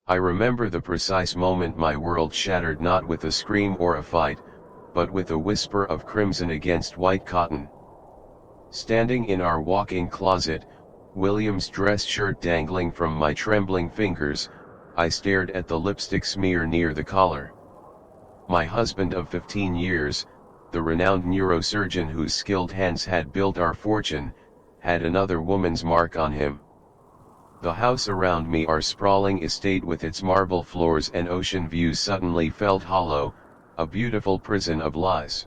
I remember the precise moment my world shattered, not with a scream or a fight, but with a whisper of crimson against white cotton. Standing in our walk-in closet, William's dress shirt dangling from my trembling fingers, I stared at the lipstick smear near the collar. My husband of 15 years, the renowned neurosurgeon whose skilled hands had built our fortune, had another woman's mark on him. The house around me, our sprawling estate with its marble floors and ocean views, suddenly felt hollow, a beautiful prison of lies.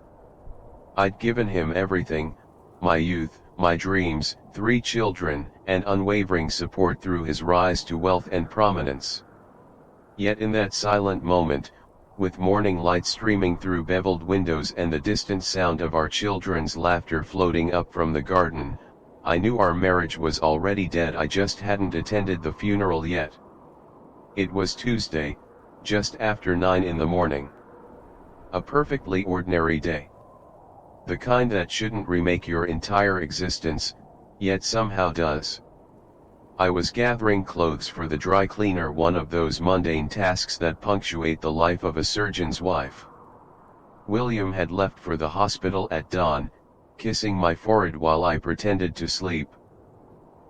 I'd given him everything, my youth, my dreams, 3 children, and unwavering support through his rise to wealth and prominence. Yet in that silent moment, with morning light streaming through beveled windows and the distant sound of our children's laughter floating up from the garden, I knew our marriage was already dead. I just hadn't attended the funeral yet. It was Tuesday, just after 9 in the morning. A perfectly ordinary day. The kind that shouldn't remake your entire existence, yet somehow does. I was gathering clothes for the dry cleaner, one of those mundane tasks that punctuate the life of a surgeon's wife. William had left for the hospital at dawn, kissing my forehead while I pretended to sleep.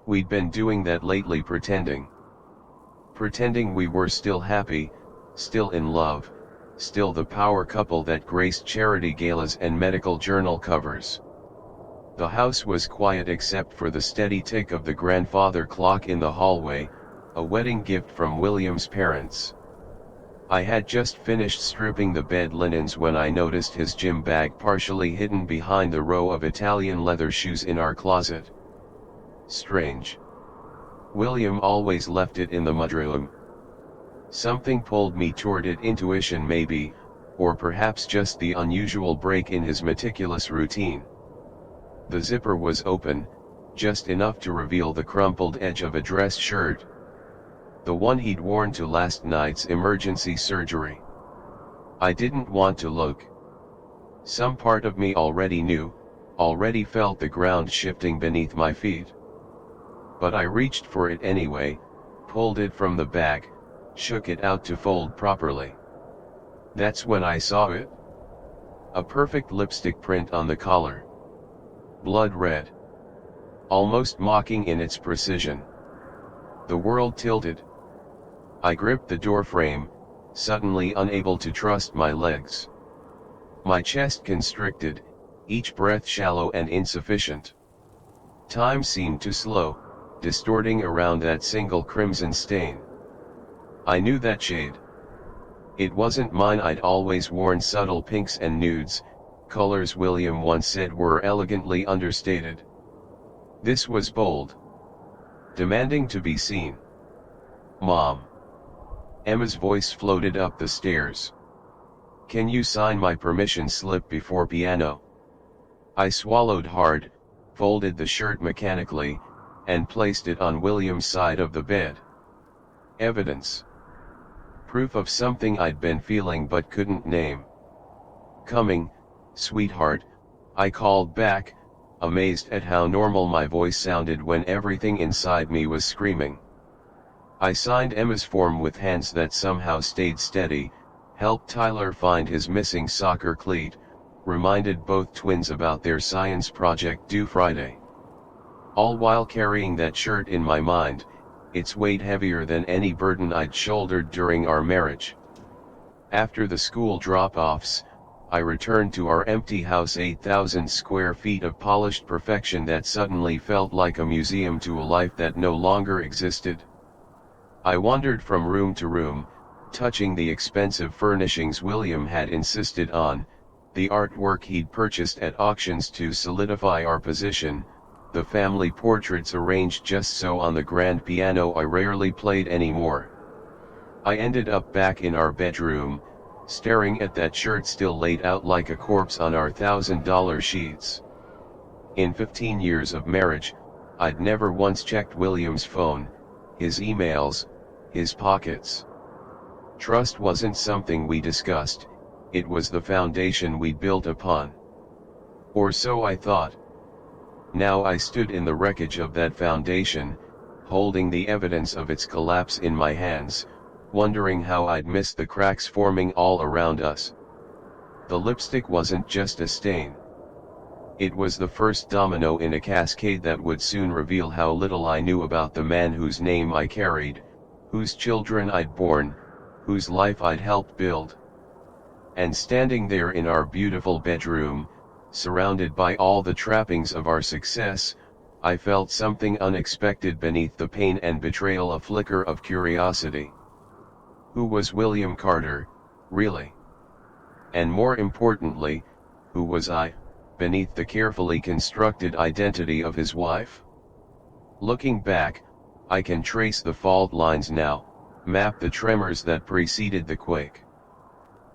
We'd been doing that lately, pretending we were still happy, still in love, still the power couple that graced charity galas and medical journal covers. The house was quiet except for the steady tick of the grandfather clock in the hallway, a wedding gift from William's parents. I had just finished stripping the bed linens when I noticed his gym bag partially hidden behind the row of Italian leather shoes in our closet. Strange. William always left it in the mudroom. Something pulled me toward it, intuition maybe, or perhaps just the unusual break in his meticulous routine. The zipper was open, just enough to reveal the crumpled edge of a dress shirt. The one he'd worn to last night's emergency surgery. I didn't want to look. Some part of me already knew, already felt the ground shifting beneath my feet. But I reached for it anyway, pulled it from the bag, shook it out to fold properly. That's when I saw it. A perfect lipstick print on the collar. Blood red. Almost mocking in its precision. The world tilted. I gripped the door frame, suddenly unable to trust my legs. My chest constricted, each breath shallow and insufficient. Time seemed to slow, distorting around that single crimson stain. I knew that shade. It wasn't mine. I'd always worn subtle pinks and nudes, colors William once said were elegantly understated. This was bold. Demanding to be seen. Mom. Emma's voice floated up the stairs. Can you sign my permission slip before piano? I swallowed hard, folded the shirt mechanically, and placed it on William's side of the bed. Evidence. Proof of something I'd been feeling but couldn't name. Coming, sweetheart, I called back, amazed at how normal my voice sounded when everything inside me was screaming. I signed Emma's form with hands that somehow stayed steady, helped Tyler find his missing soccer cleat, reminded both twins about their science project due Friday. All while carrying that shirt in my mind, its weight heavier than any burden I'd shouldered during our marriage. After the school drop-offs, I returned to our empty house, 8,000 square feet of polished perfection that suddenly felt like a museum to a life that no longer existed. I wandered from room to room, touching the expensive furnishings William had insisted on, the artwork he'd purchased at auctions to solidify our position, the family portraits arranged just so on the grand piano I rarely played anymore. I ended up back in our bedroom, staring at that shirt still laid out like a corpse on our $1,000 sheets. In 15 years of marriage, I'd never once checked William's phone, his emails, his pockets. Trust wasn't something we discussed, it was the foundation we'd built upon. Or so I thought. Now I stood in the wreckage of that foundation, holding the evidence of its collapse in my hands, wondering how I'd missed the cracks forming all around us. The lipstick wasn't just a stain. It was the first domino in a cascade that would soon reveal how little I knew about the man whose name I carried, whose children I'd borne, whose life I'd helped build. And standing there in our beautiful bedroom, surrounded by all the trappings of our success, I felt something unexpected beneath the pain and betrayal, a flicker of curiosity. Who was William Carter, really? And more importantly, who was I, beneath the carefully constructed identity of his wife? Looking back, I can trace the fault lines now, map the tremors that preceded the quake.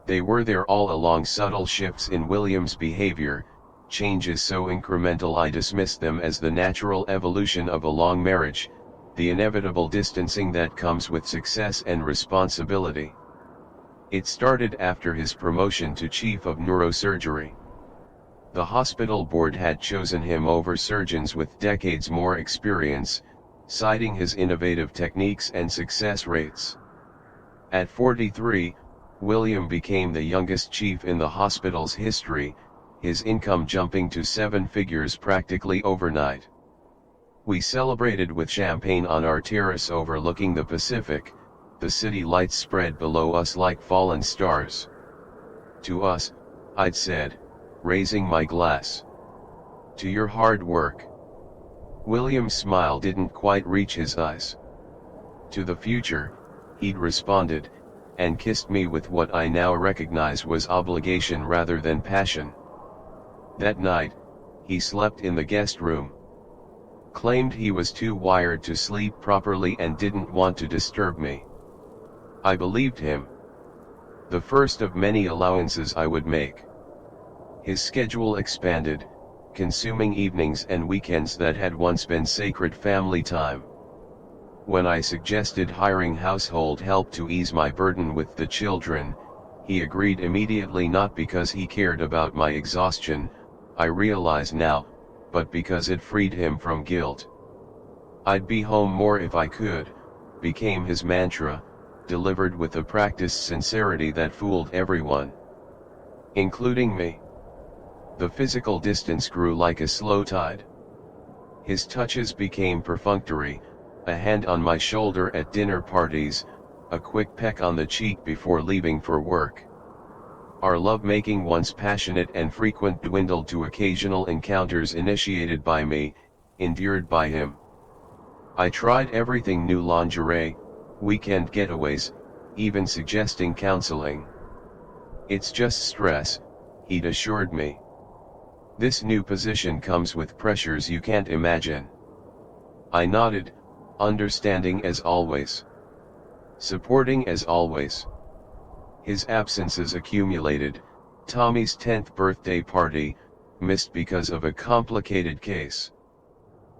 They were there all along, subtle shifts in William's behavior, changes so incremental I dismissed them as the natural evolution of a long marriage, the inevitable distancing that comes with success and responsibility. It started after his promotion to chief of neurosurgery. The hospital board had chosen him over surgeons with decades more experience, citing his innovative techniques and success rates. At 43, William became the youngest chief in the hospital's history, his income jumping to 7 figures practically overnight. We celebrated with champagne on our terrace overlooking the Pacific, the city lights spread below us like fallen stars. To us, I'd said, raising my glass. To your hard work. William's smile didn't quite reach his eyes. To the future, he'd responded, and kissed me with what I now recognize was obligation rather than passion. That night, he slept in the guest room. Claimed he was too wired to sleep properly and didn't want to disturb me. I believed him. The first of many allowances I would make. His schedule expanded, consuming evenings and weekends that had once been sacred family time. When I suggested hiring household help to ease my burden with the children, he agreed immediately, not because he cared about my exhaustion, I realize now, but because it freed him from guilt. I'd be home more if I could, became his mantra, delivered with a practiced sincerity that fooled everyone, including me. The physical distance grew like a slow tide. His touches became perfunctory, a hand on my shoulder at dinner parties, a quick peck on the cheek before leaving for work. Our lovemaking, once passionate and frequent, dwindled to occasional encounters initiated by me, endeared by him. I tried everything: new lingerie, weekend getaways, even suggesting counseling. It's just stress, he'd assured me. This new position comes with pressures you can't imagine. I nodded, understanding as always. Supporting as always. His absences accumulated: Tommy's 10th birthday party, missed because of a complicated case.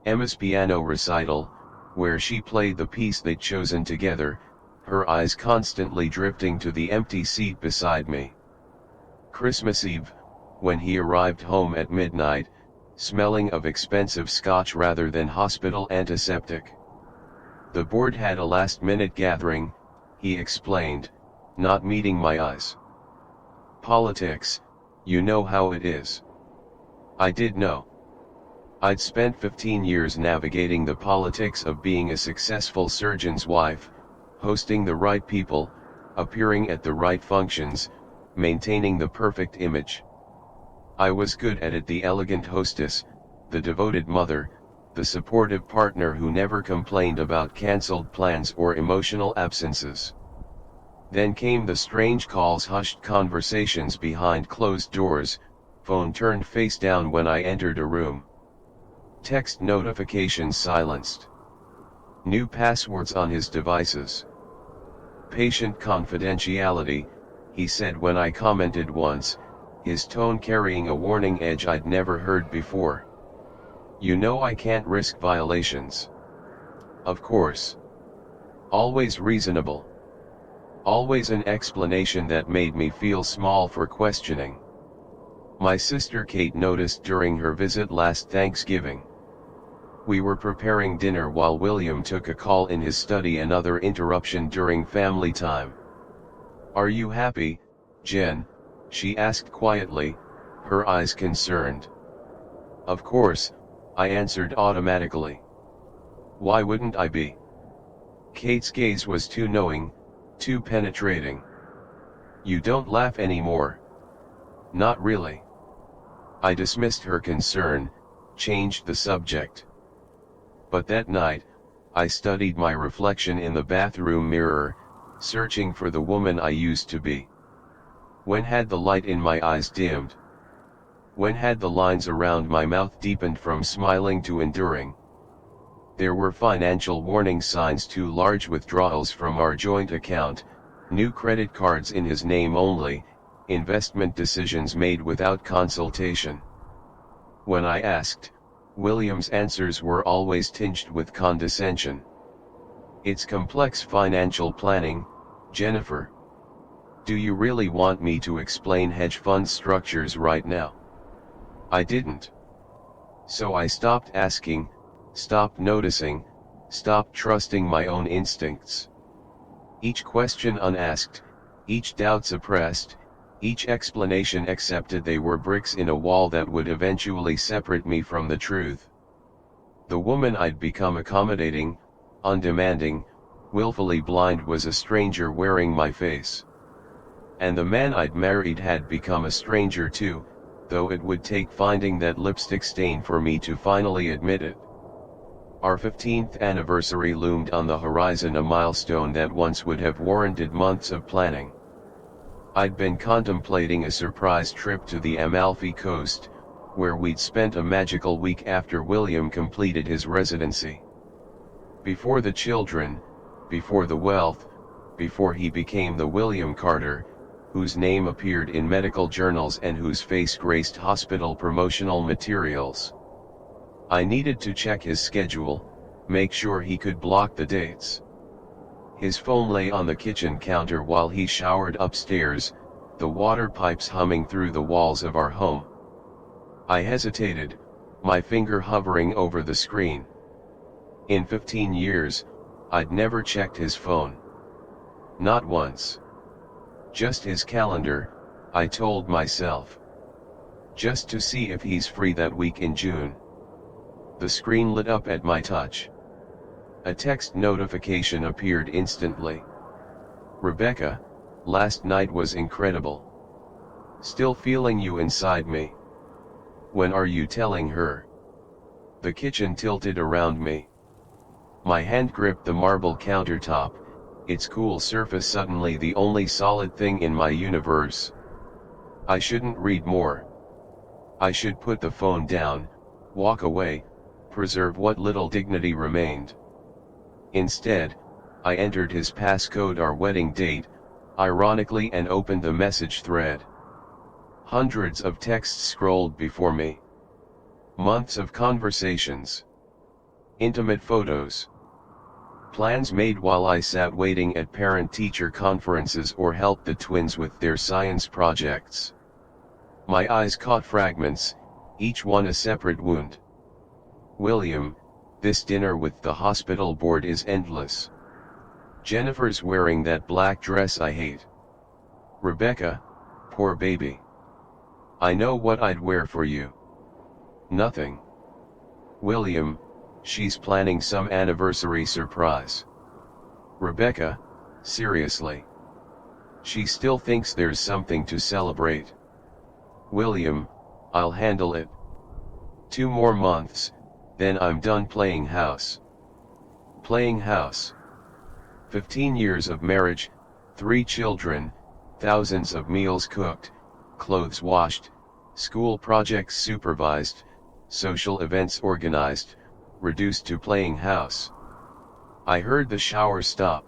Emma's piano recital, where she played the piece they'd chosen together, her eyes constantly drifting to the empty seat beside me. Christmas Eve, when he arrived home at midnight, smelling of expensive scotch rather than hospital antiseptic. The board had a last-minute gathering, he explained, not meeting my eyes. Politics, you know how it is. I did know. I'd spent 15 years navigating the politics of being a successful surgeon's wife, hosting the right people, appearing at the right functions, maintaining the perfect image. I was good at it: the elegant hostess, the devoted mother, the supportive partner who never complained about cancelled plans or emotional absences. Then came the strange calls, hushed conversations behind closed doors, phone turned face down when I entered a room. Text notifications silenced. New passwords on his devices. Patient confidentiality, he said when I commented once, his tone carrying a warning edge I'd never heard before. You know I can't risk violations. Of course. Always reasonable. Always an explanation that made me feel small for questioning. My sister Kate noticed during her visit last Thanksgiving. We were preparing dinner while William took a call in his study, another interruption during family time. "Are you happy, Jen?" she asked quietly, her eyes concerned. "Of course," I answered automatically. "Why wouldn't I be?" Kate's gaze was too knowing, too penetrating. "You don't laugh anymore." "Not really." I dismissed her concern, changed the subject. But that night, I studied my reflection in the bathroom mirror, searching for the woman I used to be. When had the light in my eyes dimmed? When had the lines around my mouth deepened from smiling to enduring? There were financial warning signs: too large withdrawals from our joint account, new credit cards in his name only, investment decisions made without consultation. When I asked, William's answers were always tinged with condescension. "It's complex financial planning, Jennifer. Do you really want me to explain hedge fund structures right now?" I didn't. So I stopped asking, stopped noticing, stopped trusting my own instincts. Each question unasked, each doubt suppressed, each explanation accepted, they were bricks in a wall that would eventually separate me from the truth. The woman I'd become, accommodating, undemanding, willfully blind, was a stranger wearing my face. And the man I'd married had become a stranger too, though it would take finding that lipstick stain for me to finally admit it. Our 15th anniversary loomed on the horizon, a milestone that once would have warranted months of planning. I'd been contemplating a surprise trip to the Amalfi Coast, where we'd spent a magical week after William completed his residency. Before the children, before the wealth, before he became the William Carter, whose name appeared in medical journals and whose face graced hospital promotional materials. I needed to check his schedule, make sure he could block the dates. His phone lay on the kitchen counter while he showered upstairs, the water pipes humming through the walls of our home. I hesitated, my finger hovering over the screen. In 15 years, I'd never checked his phone. Not once. Just his calendar, I told myself. Just to see if he's free that week in June. The screen lit up at my touch. A text notification appeared instantly. "Rebecca, last night was incredible. Still feeling you inside me. When are you telling her?" The kitchen tilted around me. My hand gripped the marble countertop, its cool surface suddenly the only solid thing in my universe. I shouldn't read more. I should put the phone down, walk away, preserve what little dignity remained. Instead, I entered his passcode, our wedding date, ironically, and opened the message thread. Hundreds of texts scrolled before me. Months of conversations. Intimate photos. Plans made while I sat waiting at parent-teacher conferences or helped the twins with their science projects. My eyes caught fragments, each one a separate wound. "William, this dinner with the hospital board is endless. Jennifer's wearing that black dress I hate. Rebecca, poor baby. I know what I'd wear for you. Nothing. William, she's planning some anniversary surprise. Rebecca, seriously. She still thinks there's something to celebrate. William, I'll handle it. 2 more months, then I'm done playing house." Playing house. 15 years of marriage, 3 children, thousands of meals cooked, clothes washed, school projects supervised, social events organized, reduced to playing house. I heard the shower stop.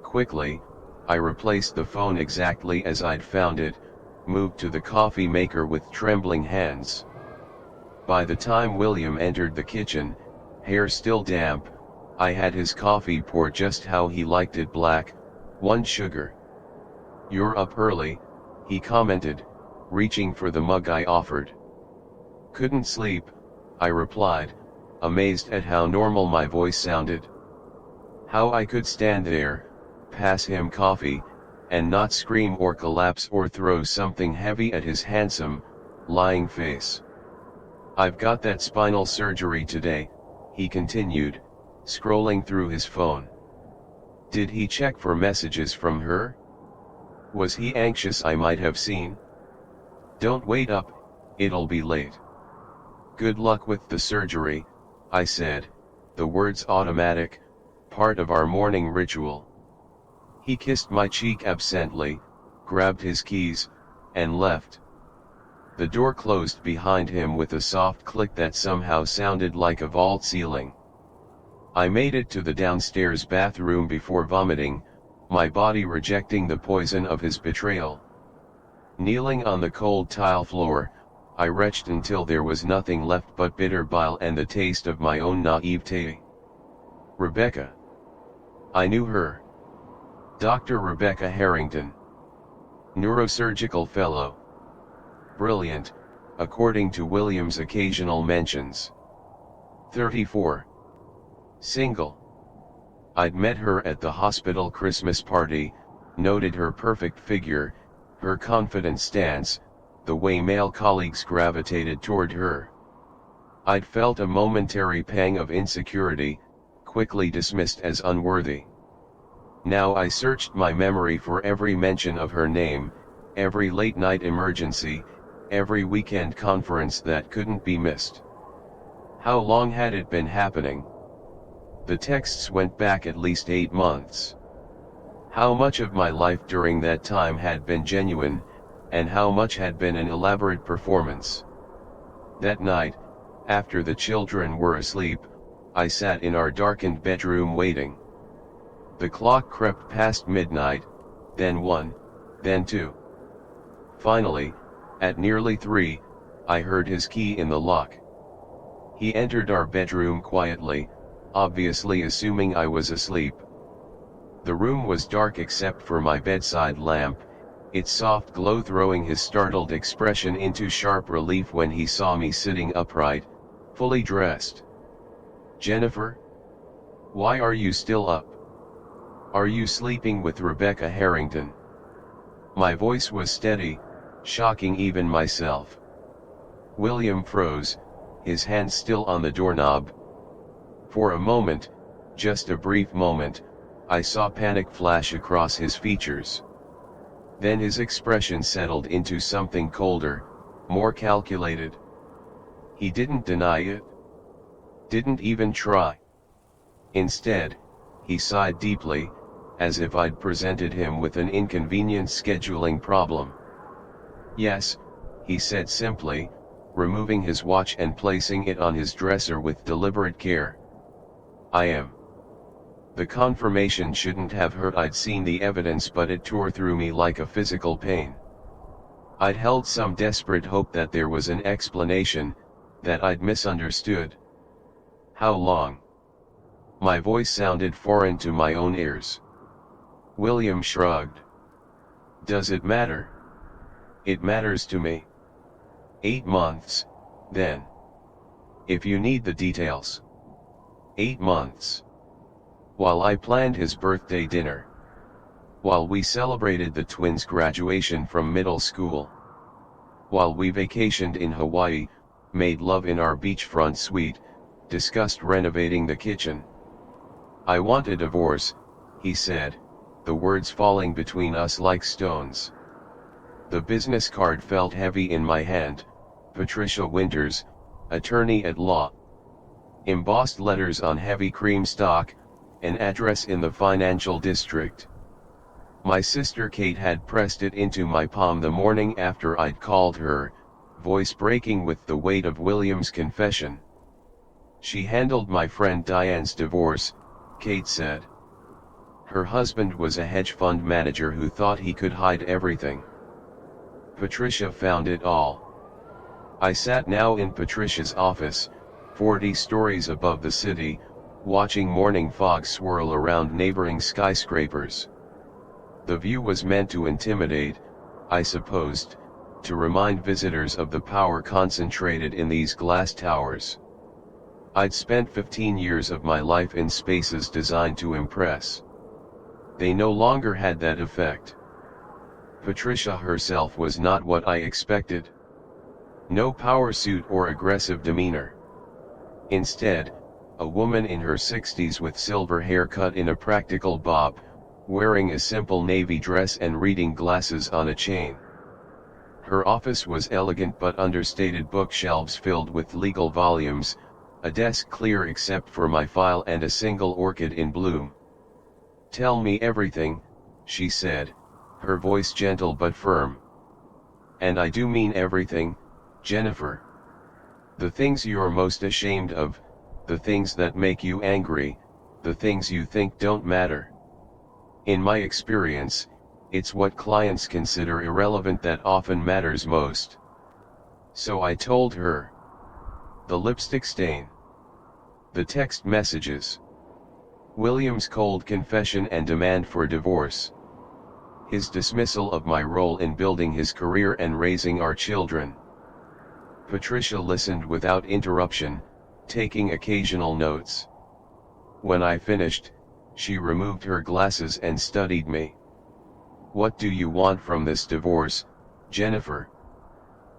Quickly, I replaced the phone exactly as I'd found it, moved to the coffee maker with trembling hands. By the time William entered the kitchen, hair still damp, I had his coffee poured just how he liked it, black, 1 sugar. "You're up early," he commented, reaching for the mug I offered. "Couldn't sleep," I replied, amazed at how normal my voice sounded. How I could stand there, pass him coffee, and not scream or collapse or throw something heavy at his handsome, lying face. "I've got that spinal surgery today," he continued, scrolling through his phone. Did he check for messages from her? Was he anxious I might have seen? "Don't wait up, it'll be late." "Good luck with the surgery," I said, the words automatic, part of our morning ritual. He kissed my cheek absently, grabbed his keys, and left. The door closed behind him with a soft click that somehow sounded like a vault ceiling. I made it to the downstairs bathroom before vomiting, my body rejecting the poison of his betrayal. Kneeling on the cold tile floor, I retched until there was nothing left but bitter bile and the taste of my own naivete. Rebecca. I knew her. Dr. Rebecca Harrington. Neurosurgical fellow. Brilliant, according to William's occasional mentions. 34. Single. I'd met her at the hospital Christmas party, noted her perfect figure, her confident stance, the way male colleagues gravitated toward her. I'd felt a momentary pang of insecurity, quickly dismissed as unworthy. Now I searched my memory for every mention of her name, every late-night emergency, every weekend conference that couldn't be missed. How long had it been happening? The texts went back at least 8 months. How much of my life during that time had been genuine, and how much had been an elaborate performance? That night, after the children were asleep, I sat in our darkened bedroom waiting. The clock crept past midnight, then 1, then 2. Finally, at nearly 3, I heard his key in the lock. He entered our bedroom quietly, obviously assuming I was asleep. The room was dark except for my bedside lamp, its soft glow throwing his startled expression into sharp relief when he saw me sitting upright, fully dressed. "Jennifer? Why are you still up? Are you sleeping with Rebecca Harrington?" My voice was steady, shocking even myself. William froze, his hand still on the doorknob. For a moment, just a brief moment, I saw panic flash across his features. Then his expression settled into something colder, more calculated. He didn't deny it. Didn't even try. Instead, he sighed deeply, as if I'd presented him with an inconvenient scheduling problem. "Yes," he said simply, removing his watch and placing it on his dresser with deliberate care. "I am." The confirmation shouldn't have hurt. I'd seen the evidence, but it tore through me like a physical pain. I'd held some desperate hope that there was an explanation, that I'd misunderstood. "How long?" My voice sounded foreign to my own ears. William shrugged. "Does it matter?" "It matters to me." 8 months, then. If you need the details. 8 months. While I planned his birthday dinner. While we celebrated the twins' graduation from middle school. While we vacationed in Hawaii, made love in our beachfront suite, discussed renovating the kitchen. "I want a divorce," he said, the words falling between us like stones. The business card felt heavy in my hand, Patricia Winters, attorney at law. Embossed letters on heavy cream stock, an address in the financial district. My sister Kate had pressed it into my palm the morning after I'd called her, voice breaking with the weight of William's confession. "She handled my friend Diane's divorce," Kate said. "Her husband was a hedge fund manager who thought he could hide everything. Patricia found it all." I sat now in Patricia's office, 40 stories above the city, watching morning fog swirl around neighboring skyscrapers. The view was meant to intimidate, I supposed, to remind visitors of the power concentrated in these glass towers. I'd spent 15 years of my life in spaces designed to impress. They no longer had that effect. Patricia herself was not what I expected. No power suit or aggressive demeanor. Instead, a woman in her 60s with silver hair cut in a practical bob, wearing a simple navy dress and reading glasses on a chain. Her office was elegant but understated, bookshelves filled with legal volumes, a desk clear except for my file and a single orchid in bloom. "Tell me everything," she said, her voice gentle but firm. "And I do mean everything, Jennifer. The things you're most ashamed of, the things that make you angry, the things you think don't matter. In my experience, it's what clients consider irrelevant that often matters most." So I told her. The lipstick stain. The text messages. William's cold confession and demand for divorce. His dismissal of my role in building his career and raising our children. Patricia listened without interruption, taking occasional notes. When I finished, she removed her glasses and studied me. "What do you want from this divorce, Jennifer?"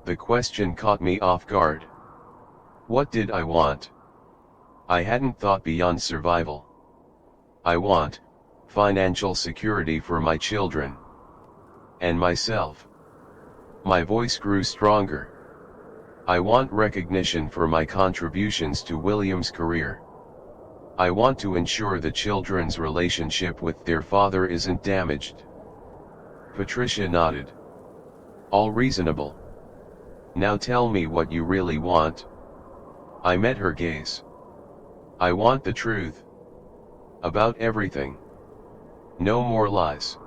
The question caught me off guard. What did I want? I hadn't thought beyond survival. I want financial security for my children. And myself. My voice grew stronger. I want recognition for my contributions to William's career. I want to ensure the children's relationship with their father isn't damaged. Patricia nodded. All reasonable. Now tell me what you really want. I met her gaze. I want the truth. About everything. No more lies.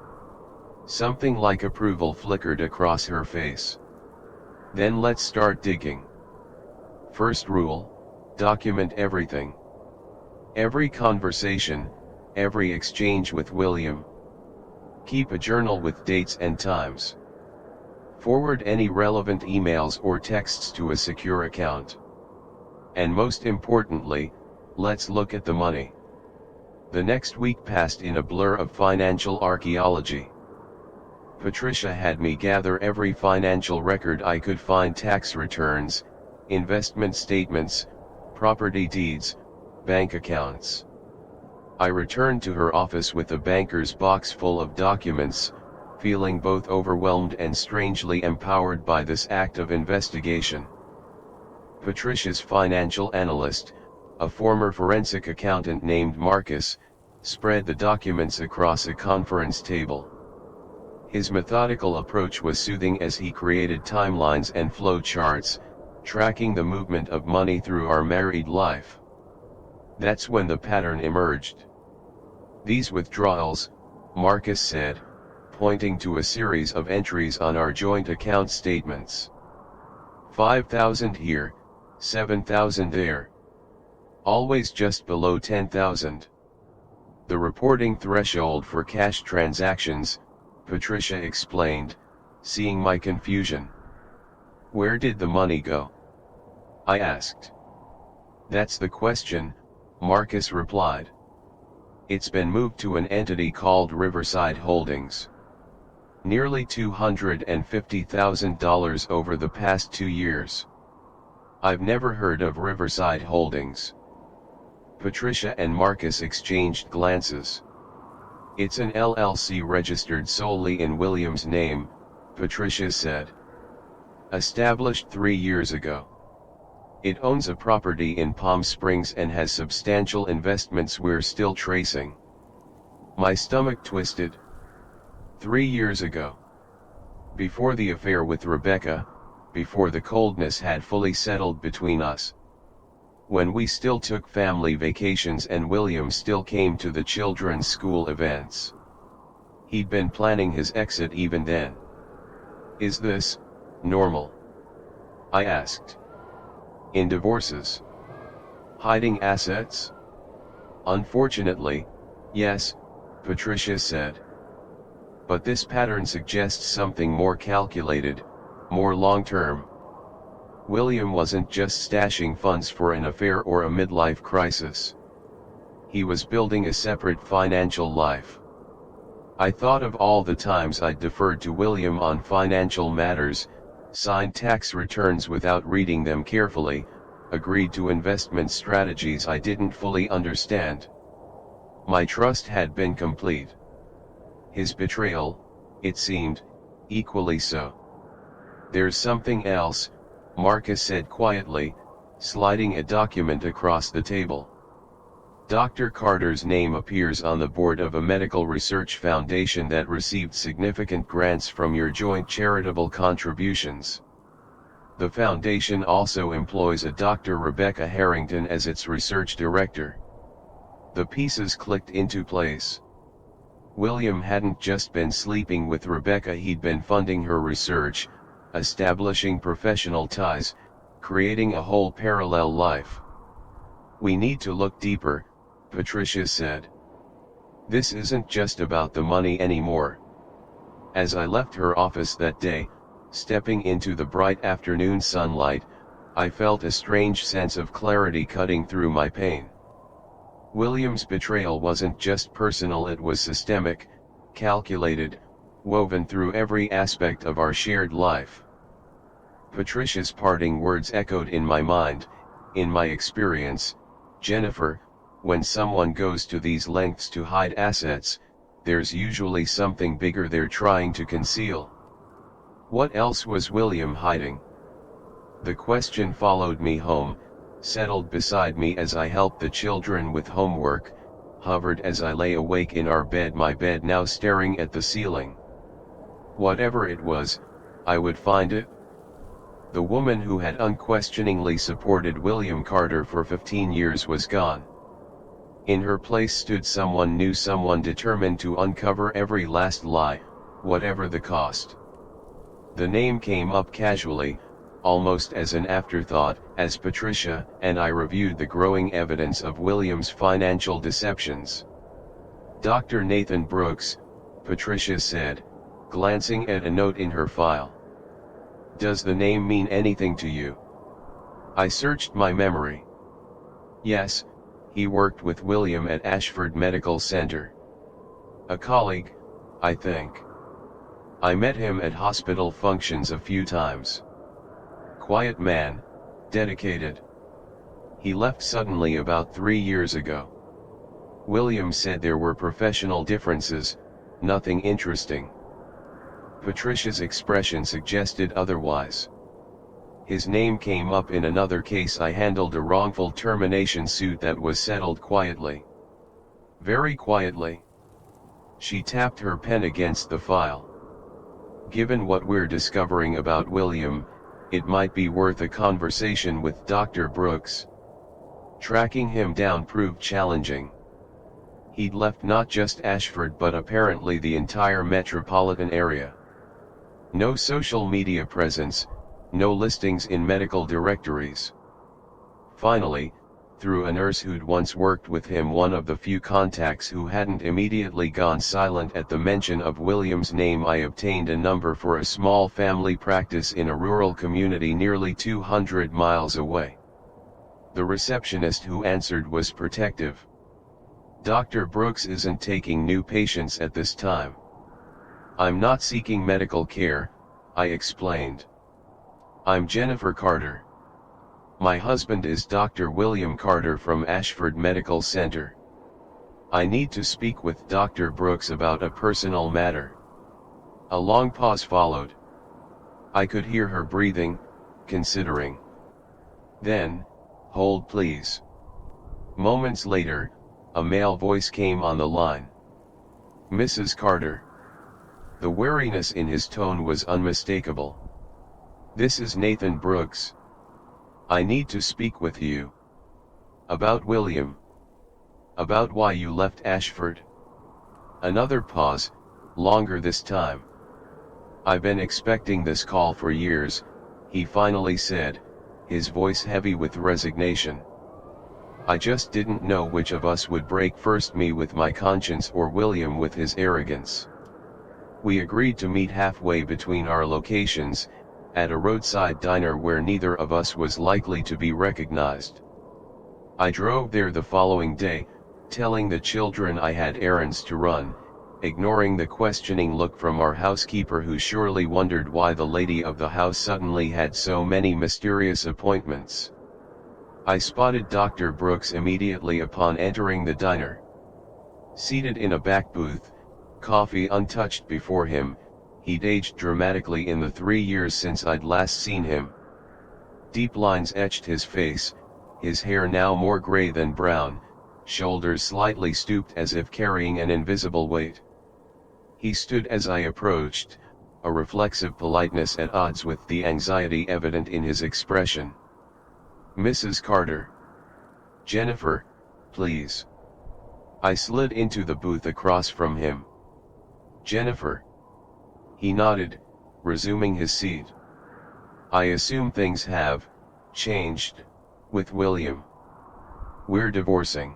Something like approval flickered across her face. Then let's start digging. First rule, document everything. Every conversation, every exchange with William. Keep a journal with dates and times. Forward any relevant emails or texts to a secure account. And most importantly, let's look at the money. The next week passed in a blur of financial archaeology. Patricia had me gather every financial record I could find: tax returns, investment statements, property deeds, bank accounts. I returned to her office with a banker's box full of documents, feeling both overwhelmed and strangely empowered by this act of investigation. Patricia's financial analyst, a former forensic accountant named Marcus, spread the documents across a conference table. His methodical approach was soothing as he created timelines and flow charts, tracking the movement of money through our married life. That's when the pattern emerged. "These withdrawals," Marcus said, pointing to a series of entries on our joint account statements. 5,000 here, 7,000 there. Always just below 10,000. The reporting threshold for cash transactions, Patricia explained, seeing my confusion. "Where did the money go?" I asked. "That's the question," Marcus replied. "It's been moved to an entity called Riverside Holdings. Nearly $250,000 over the past 2 years. I've never heard of Riverside Holdings." Patricia and Marcus exchanged glances. "It's an LLC registered solely in William's name," Patricia said. "Established 3 years ago. It owns a property in Palm Springs and has substantial investments we're still tracing." My stomach twisted. 3 years ago. Before the affair with Rebecca, before the coldness had fully settled between us. When we still took family vacations and William still came to the children's school events. He'd been planning his exit even then. "Is this normal?" I asked. "In divorces? Hiding assets?" "Unfortunately, yes," Patricia said. "But this pattern suggests something more calculated, more long-term." William wasn't just stashing funds for an affair or a midlife crisis. He was building a separate financial life. I thought of all the times I'd deferred to William on financial matters, signed tax returns without reading them carefully, agreed to investment strategies I didn't fully understand. My trust had been complete. His betrayal, it seemed, equally so. "There's something else," Marcus said quietly, sliding a document across the table. "Dr. Carter's name appears on the board of a medical research foundation that received significant grants from your joint charitable contributions. The foundation also employs a Dr. Rebecca Harrington as its research director." The pieces clicked into place. William hadn't just been sleeping with Rebecca, he'd been funding her research, establishing professional ties, creating a whole parallel life. "We need to look deeper," Patricia said. "This isn't just about the money anymore." As I left her office that day, stepping into the bright afternoon sunlight, I felt a strange sense of clarity cutting through my pain. William's betrayal wasn't just personal, it was systemic, calculated, woven through every aspect of our shared life. Patricia's parting words echoed in my mind. "In my experience, Jennifer, when someone goes to these lengths to hide assets, there's usually something bigger they're trying to conceal." What else was William hiding? The question followed me home, settled beside me as I helped the children with homework, hovered as I lay awake in our bed, my bed now staring at the ceiling. Whatever it was, I would find it. The woman who had unquestioningly supported William Carter for 15 years was gone. In her place stood someone new, someone determined to uncover every last lie, whatever the cost. The name came up casually, almost as an afterthought, as Patricia and I reviewed the growing evidence of William's financial deceptions. "Dr. Nathan Brooks," Patricia said, glancing at a note in her file. "Does the name mean anything to you?" I searched my memory. Yes, he worked with William at Ashford Medical Center. A colleague, I think. I met him at hospital functions a few times. Quiet man, dedicated. He left suddenly about 3 years ago. William said there were professional differences, nothing interesting. Patricia's expression suggested otherwise. His name came up in another case I handled, a wrongful termination suit that was settled quietly. Very quietly. She tapped her pen against the file. "Given what we're discovering about William, it might be worth a conversation with Dr. Brooks." Tracking him down proved challenging. He'd left not just Ashford but apparently the entire metropolitan area. No social media presence, no listings in medical directories. Finally, through a nurse who'd once worked with him, one of the few contacts who hadn't immediately gone silent at the mention of William's name, I obtained a number for a small family practice in a rural community nearly 200 miles away. The receptionist who answered was protective. "Dr. Brooks isn't taking new patients at this time." "I'm not seeking medical care," I explained. "I'm Jennifer Carter. My husband is Dr. William Carter from Ashford Medical Center. I need to speak with Dr. Brooks about a personal matter." A long pause followed. I could hear her breathing, considering. Then, "Hold please." Moments later, a male voice came on the line. "Mrs. Carter." The wariness in his tone was unmistakable. "This is Nathan Brooks. I need to speak with you." "About William?" "About why you left Ashford." Another pause, longer this time. "I've been expecting this call for years," he finally said, his voice heavy with resignation. "I just didn't know which of us would break first, me with my conscience or William with his arrogance. We agreed to meet halfway between our locations, at a roadside diner where neither of us was likely to be recognized. I drove there the following day, telling the children I had errands to run, ignoring the questioning look from our housekeeper, who surely wondered why the lady of the house suddenly had so many mysterious appointments. I spotted Dr. Brooks immediately upon entering the diner. Seated in a back booth, coffee untouched before him, he'd aged dramatically in the 3 years since I'd last seen him. Deep lines etched his face, his hair now more gray than brown, shoulders slightly stooped as if carrying an invisible weight. He stood as I approached, a reflexive politeness at odds with the anxiety evident in his expression. "Mrs. Carter. Jennifer, please." I slid into the booth across from him. "Jennifer." He nodded, resuming his seat. "I assume things have changed with William. We're divorcing.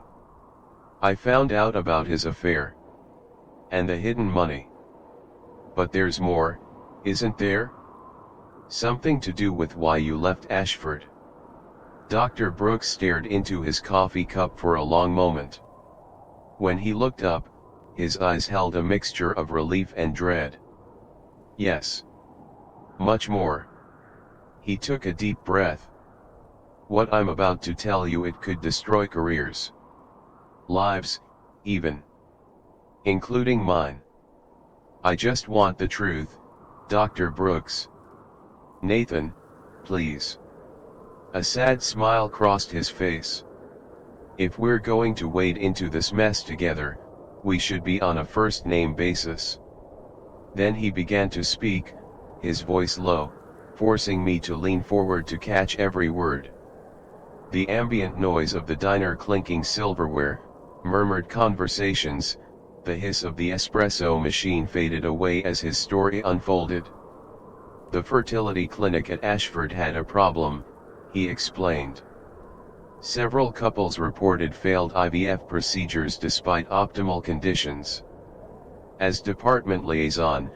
I found out about his affair. And the hidden money. But there's more, isn't there? Something to do with why you left Ashford." Dr. Brooks stared into his coffee cup for a long moment. When he looked up, his eyes held a mixture of relief and dread. "Yes. Much more." He took a deep breath. "What I'm about to tell you, it could destroy careers. Lives, even. Including mine. I just want the truth, Dr. Brooks." "Nathan, please." A sad smile crossed his face. "If we're going to wade into this mess together, we should be on a first-name basis." Then he began to speak, his voice low, forcing me to lean forward to catch every word. The ambient noise of the diner clinking silverware, murmured conversations, the hiss of the espresso machine faded away as his story unfolded. "The fertility clinic at Ashford had a problem," he explained. "Several couples reported failed IVF procedures despite optimal conditions. As department liaison,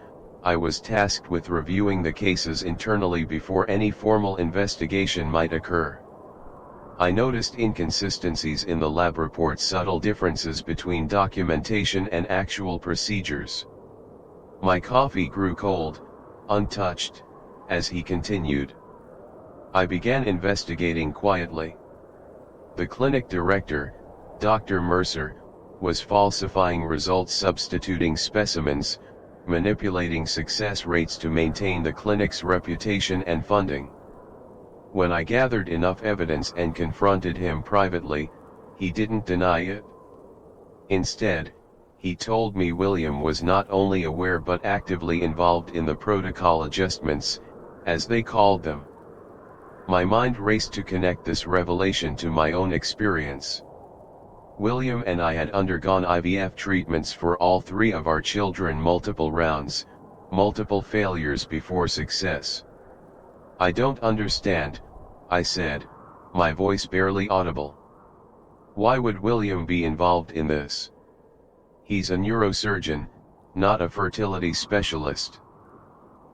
I was tasked with reviewing the cases internally before any formal investigation might occur. I noticed inconsistencies in the lab reports, subtle differences between documentation and actual procedures." My coffee grew cold, untouched, as he continued. "I began investigating quietly. The clinic director, Dr. Mercer, was falsifying results, substituting specimens, manipulating success rates to maintain the clinic's reputation and funding. When I gathered enough evidence and confronted him privately, he didn't deny it. Instead, he told me William was not only aware but actively involved in the protocol adjustments, as they called them. My mind raced to connect this revelation to my own experience. William and I had undergone IVF treatments for all 3 of our children, multiple rounds, multiple failures before success. "I don't understand," I said, my voice barely audible. "Why would William be involved in this? He's a neurosurgeon, not a fertility specialist."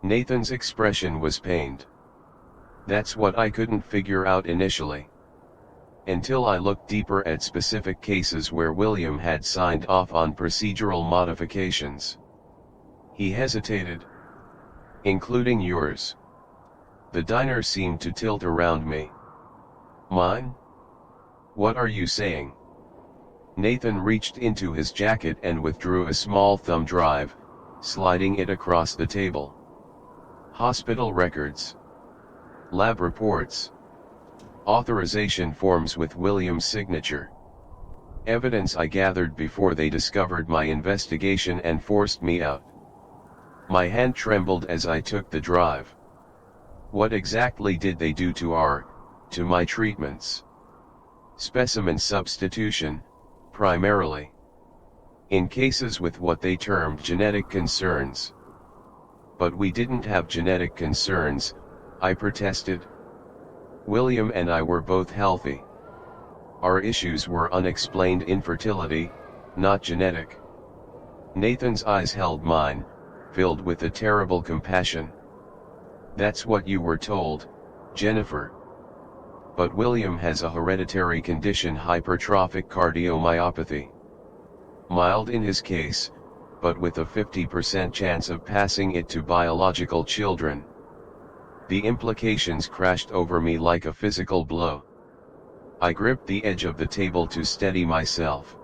Nathan's expression was pained. "That's what I couldn't figure out initially. Until I looked deeper at specific cases where William had signed off on procedural modifications." He hesitated. "Including yours." The diner seemed to tilt around me. "Mine? What are you saying?" Nathan reached into his jacket and withdrew a small thumb drive, sliding it across the table. "Hospital records. Lab reports. Authorization forms with William's signature. Evidence I gathered before they discovered my investigation and forced me out." My hand trembled as I took the drive. "What exactly did they do to my treatments?" "Specimen substitution, primarily. In cases with what they termed genetic concerns." "But we didn't have genetic concerns," I protested. "William and I were both healthy. Our issues were unexplained infertility, not genetic." Nathan's eyes held mine, filled with a terrible compassion. That's what you were told, Jennifer. But William has a hereditary condition, hypertrophic cardiomyopathy. Mild in his case, but with a 50% chance of passing it to biological children. The implications crashed over me like a physical blow. I gripped the edge of the table to steady myself.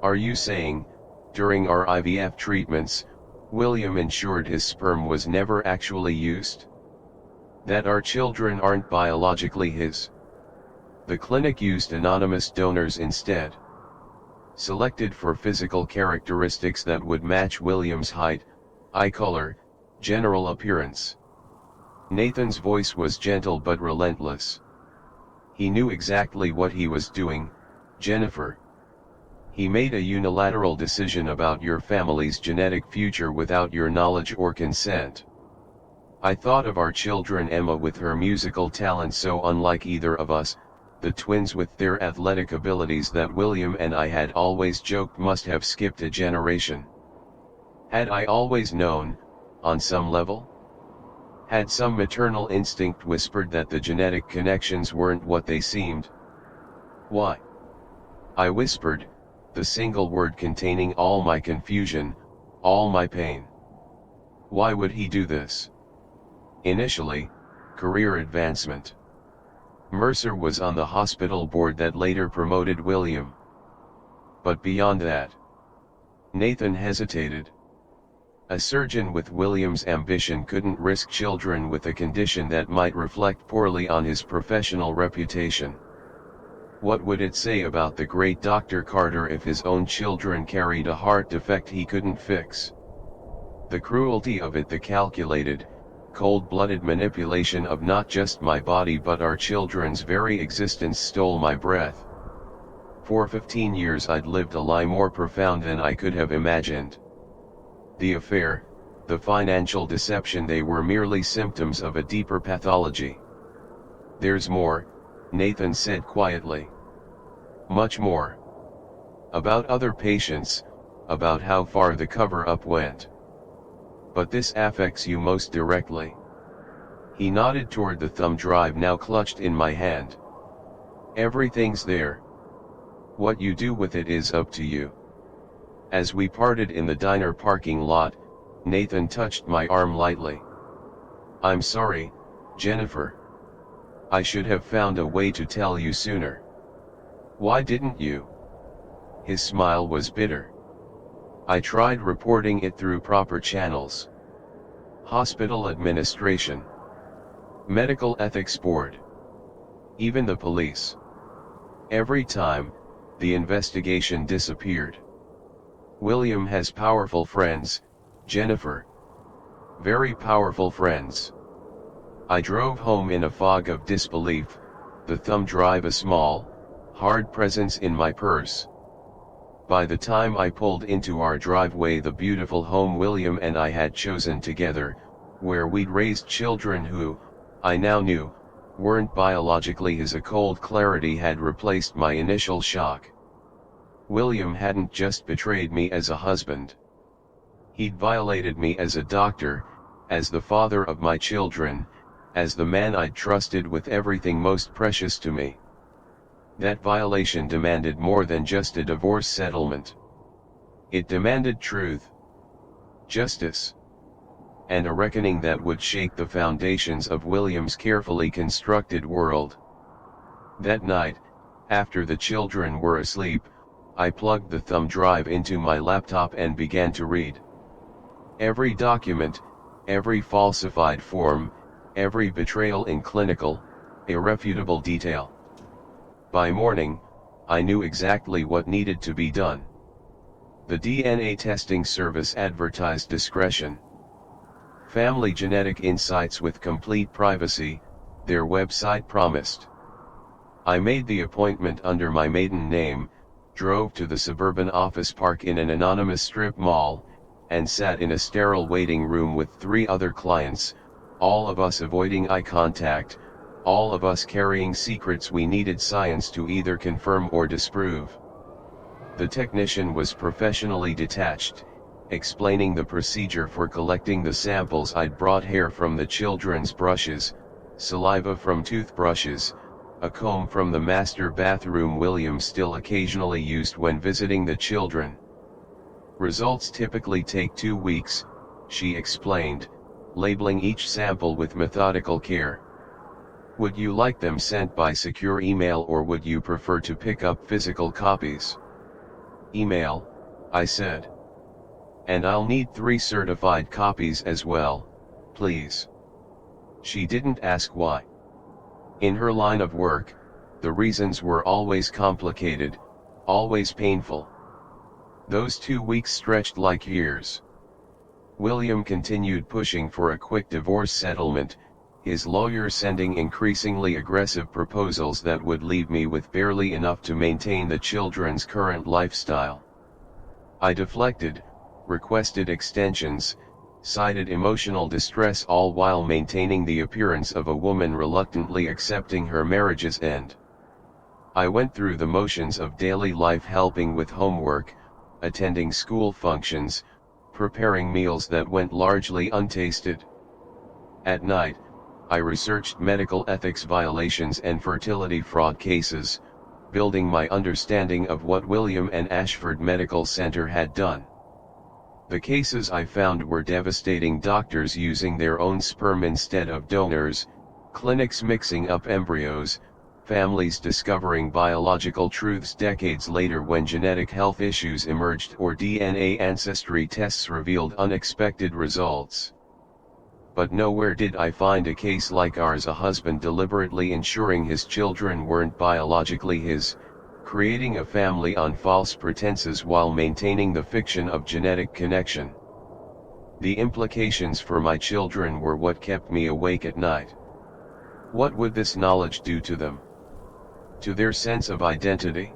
Are you saying, during our IVF treatments, William ensured his sperm was never actually used? That our children aren't biologically his? The clinic used anonymous donors instead. Selected for physical characteristics that would match William's height, eye color, general appearance. Nathan's voice was gentle but relentless. He knew exactly what he was doing, Jennifer. He made a unilateral decision about your family's genetic future without your knowledge or consent. I thought of our children, Emma with her musical talent so unlike either of us, the twins with their athletic abilities that William and I had always joked must have skipped a generation. Had I always known, on some level? Had some maternal instinct whispered that the genetic connections weren't what they seemed? Why? I whispered, the single word containing all my confusion, all my pain. Why would he do this? Initially, career advancement. Mercer was on the hospital board that later promoted William. But beyond that, Nathan hesitated. A surgeon with William's ambition couldn't risk children with a condition that might reflect poorly on his professional reputation. What would it say about the great Dr. Carter if his own children carried a heart defect he couldn't fix? The cruelty of it, the calculated, cold-blooded manipulation of not just my body but our children's very existence stole my breath. For 15 years I'd lived a lie more profound than I could have imagined. The affair, the financial deception, they were merely symptoms of a deeper pathology. There's more, Nathan said quietly. Much more. About other patients, about how far the cover-up went. But this affects you most directly. He nodded toward the thumb drive now clutched in my hand. Everything's there. What you do with it is up to you. As we parted in the diner parking lot, Nathan touched my arm lightly. I'm sorry, Jennifer. I should have found a way to tell you sooner. Why didn't you? His smile was bitter. I tried reporting it through proper channels. Hospital administration. Medical ethics board. Even the police. Every time, the investigation disappeared. William has powerful friends, Jennifer. Very powerful friends. I drove home in a fog of disbelief, the thumb drive a small, hard presence in my purse. By the time I pulled into our driveway, the beautiful home William and I had chosen together, where we'd raised children who, I now knew, weren't biologically his, a cold clarity had replaced my initial shock. William hadn't just betrayed me as a husband. He'd violated me as a doctor, as the father of my children, as the man I'd trusted with everything most precious to me. That violation demanded more than just a divorce settlement. It demanded truth, justice, and a reckoning that would shake the foundations of William's carefully constructed world. That night, after the children were asleep, I plugged the thumb drive into my laptop and began to read. Every document, every falsified form, every betrayal in clinical, irrefutable detail. By morning, I knew exactly what needed to be done. The DNA testing service advertised discretion. Family genetic insights with complete privacy, their website promised. I made the appointment under my maiden name, drove to the suburban office park in an anonymous strip mall, and sat in a sterile waiting room with 3 other clients, all of us avoiding eye contact, all of us carrying secrets we needed science to either confirm or disprove. The technician was professionally detached, explaining the procedure for collecting the samples. I'd brought hair from the children's brushes, saliva from toothbrushes, a comb from the master bathroom William still occasionally used when visiting the children. Results typically take 2 weeks, she explained, labeling each sample with methodical care. Would you like them sent by secure email or would you prefer to pick up physical copies? Email, I said. And I'll need 3 certified copies as well, please. She didn't ask why. In her line of work, the reasons were always complicated, always painful. Those 2 weeks stretched like years. William continued pushing for a quick divorce settlement, his lawyer sending increasingly aggressive proposals that would leave me with barely enough to maintain the children's current lifestyle. I deflected, requested extensions, cited emotional distress, all while maintaining the appearance of a woman reluctantly accepting her marriage's end. I went through the motions of daily life, helping with homework, attending school functions, preparing meals that went largely untasted. At night, I researched medical ethics violations and fertility fraud cases, building my understanding of what William and Ashford Medical Center had done. The cases I found were devastating: doctors using their own sperm instead of donors, clinics mixing up embryos, families discovering biological truths decades later when genetic health issues emerged or DNA ancestry tests revealed unexpected results. But nowhere did I find a case like ours: a husband deliberately ensuring his children weren't biologically his, creating a family on false pretenses while maintaining the fiction of genetic connection. The implications for my children were what kept me awake at night. What would this knowledge do to them? To their sense of identity?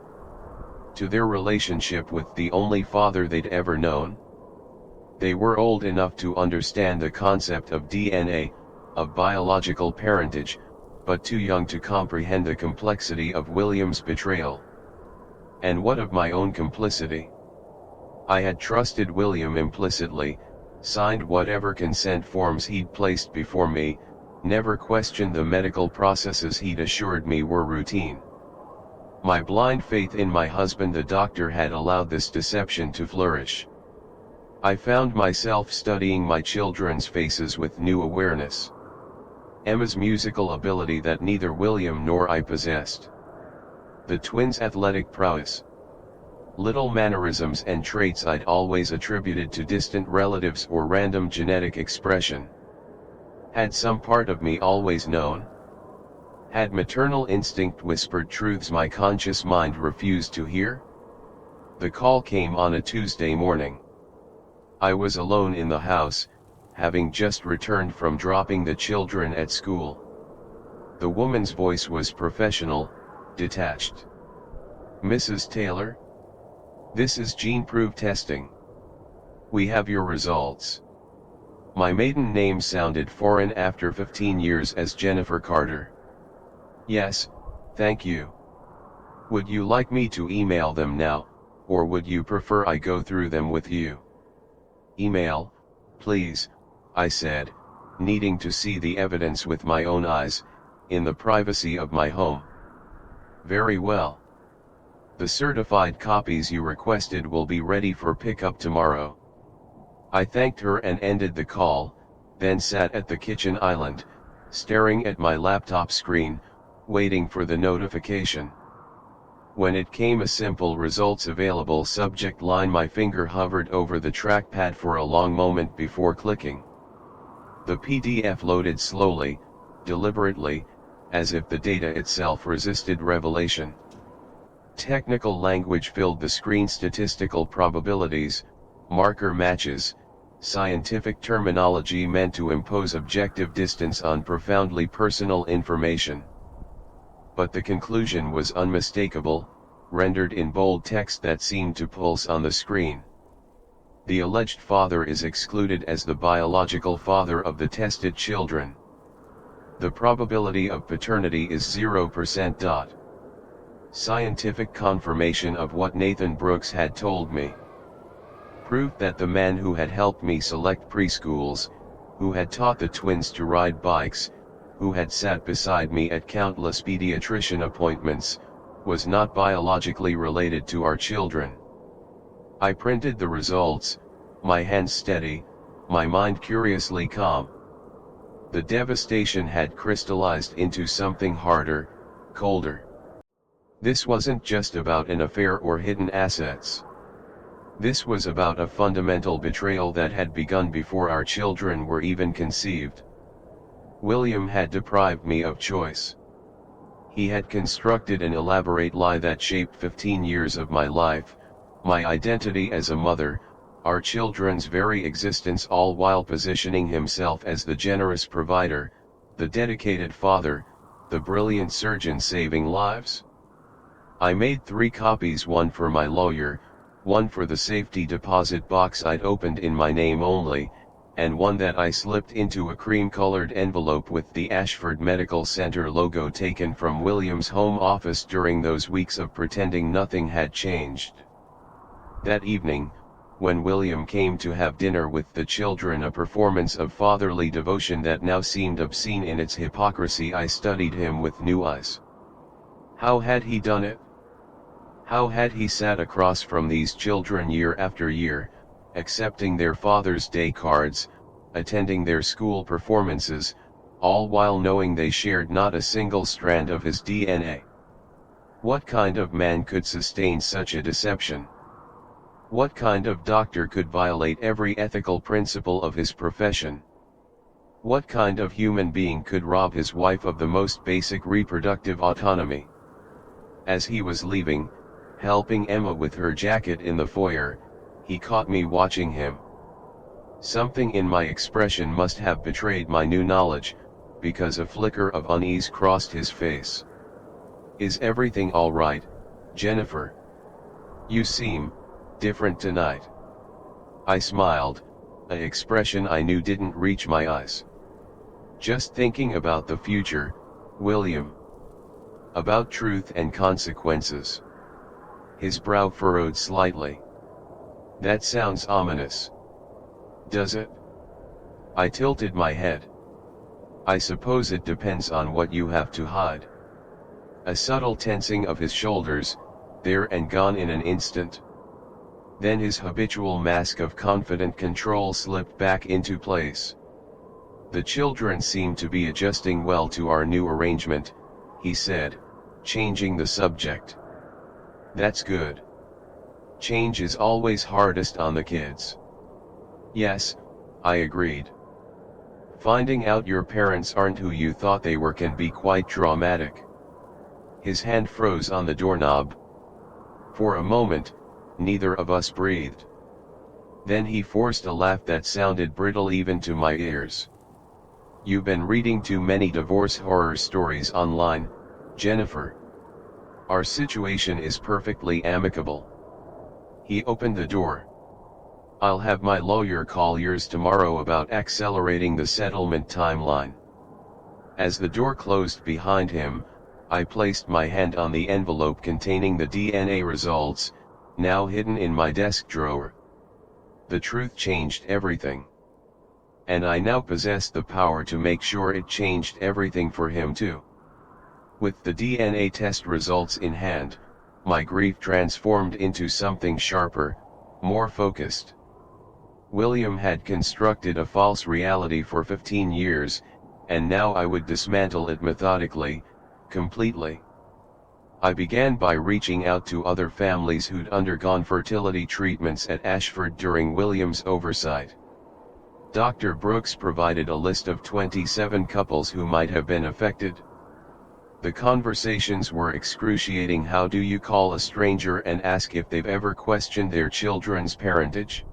To their relationship with the only father they'd ever known? They were old enough to understand the concept of DNA, of biological parentage, but too young to comprehend the complexity of William's betrayal. And what of my own complicity? I had trusted William implicitly, signed whatever consent forms he'd placed before me, never questioned the medical processes he'd assured me were routine. My blind faith in my husband, the doctor, had allowed this deception to flourish. I found myself studying my children's faces with new awareness. Emma's musical ability that neither William nor I possessed. The twins' athletic prowess. Little mannerisms and traits I'd always attributed to distant relatives or random genetic expression. Had some part of me always known? Had maternal instinct whispered truths my conscious mind refused to hear? The call came on a Tuesday morning. I was alone in the house, having just returned from dropping the children at school. The woman's voice was professional, detached. Mrs. Taylor? This is gene-proof testing. We have your results. My maiden name sounded foreign after 15 years as Jennifer Carter. Yes, thank you. Would you like me to email them now, or would you prefer I go through them with you? Email, please, I said, needing to see the evidence with my own eyes, in the privacy of my home. Very well. The certified copies you requested will be ready for pickup tomorrow. I thanked her and ended the call, then sat at the kitchen island, staring at my laptop screen, waiting for the notification. When it came, a simple results available subject line, my finger hovered over the trackpad for a long moment before clicking. The PDF loaded slowly, deliberately, as if the data itself resisted revelation. Technical language filled the screen: statistical probabilities, marker matches, scientific terminology meant to impose objective distance on profoundly personal information. But the conclusion was unmistakable, rendered in bold text that seemed to pulse on the screen. The alleged father is excluded as the biological father of the tested children. The probability of paternity is 0%. Scientific confirmation of what Nathan Brooks had told me. Proof that the man who had helped me select preschools, who had taught the twins to ride bikes, who had sat beside me at countless pediatrician appointments, was not biologically related to our children. I printed the results, my hands steady, my mind curiously calm. The devastation had crystallized into something harder, colder. This wasn't just about an affair or hidden assets. This was about a fundamental betrayal that had begun before our children were even conceived. William had deprived me of choice. He had constructed an elaborate lie that shaped 15 years of my life, my identity as a mother, our children's very existence, all while positioning himself as the generous provider, the dedicated father, the brilliant surgeon saving lives. I made 3 copies, one for my lawyer, one for the safety deposit box I'd opened in my name only, and one that I slipped into a cream-colored envelope with the Ashford Medical Center logo taken from William's home office during those weeks of pretending nothing had changed. That evening, when William came to have dinner with the children, a performance of fatherly devotion that now seemed obscene in its hypocrisy, I studied him with new eyes. How had he done it? How had he sat across from these children year after year, accepting their Father's Day cards, attending their school performances, all while knowing they shared not a single strand of his DNA? What kind of man could sustain such a deception? What kind of doctor could violate every ethical principle of his profession? What kind of human being could rob his wife of the most basic reproductive autonomy? As he was leaving, helping Emma with her jacket in the foyer, he caught me watching him. Something in my expression must have betrayed my new knowledge, because a flicker of unease crossed his face. "Is everything all right, Jennifer? You seem different tonight." I smiled, an expression I knew didn't reach my eyes. "Just thinking about the future, William. About truth and consequences." His brow furrowed slightly. "That sounds ominous. Does it?" I tilted my head. "I suppose it depends on what you have to hide." A subtle tensing of his shoulders, there and gone in an instant. Then his habitual mask of confident control slipped back into place. "The children seem to be adjusting well to our new arrangement," he said, changing the subject. "That's good. Change is always hardest on the kids." "Yes," I agreed. "Finding out your parents aren't who you thought they were can be quite traumatic." His hand froze on the doorknob. For a moment, neither of us breathed. Then he forced a laugh that sounded brittle even to my ears. "You've been reading too many divorce horror stories online, Jennifer. Our situation is perfectly amicable." He opened the door. "I'll have my lawyer call yours tomorrow about accelerating the settlement timeline." As the door closed behind him, I placed my hand on the envelope containing the DNA results, now hidden in my desk drawer. The truth changed everything. And I now possessed the power to make sure it changed everything for him too. With the DNA test results in hand, my grief transformed into something sharper, more focused. William had constructed a false reality for 15 years, and now I would dismantle it methodically, completely. I began by reaching out to other families who'd undergone fertility treatments at Ashford during William's oversight. Dr. Brooks provided a list of 27 couples who might have been affected. The conversations were excruciating. How do you call a stranger and ask if they've ever questioned their children's parentage?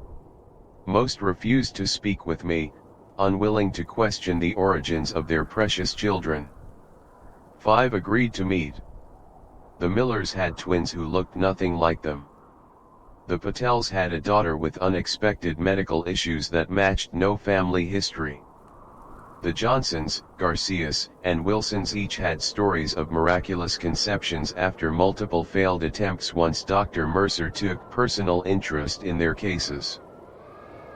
Most refused to speak with me, unwilling to question the origins of their precious children. 5 agreed to meet. The Millers had twins who looked nothing like them. The Patels had a daughter with unexpected medical issues that matched no family history. The Johnsons, Garcias, and Wilsons each had stories of miraculous conceptions after multiple failed attempts once Dr. Mercer took personal interest in their cases.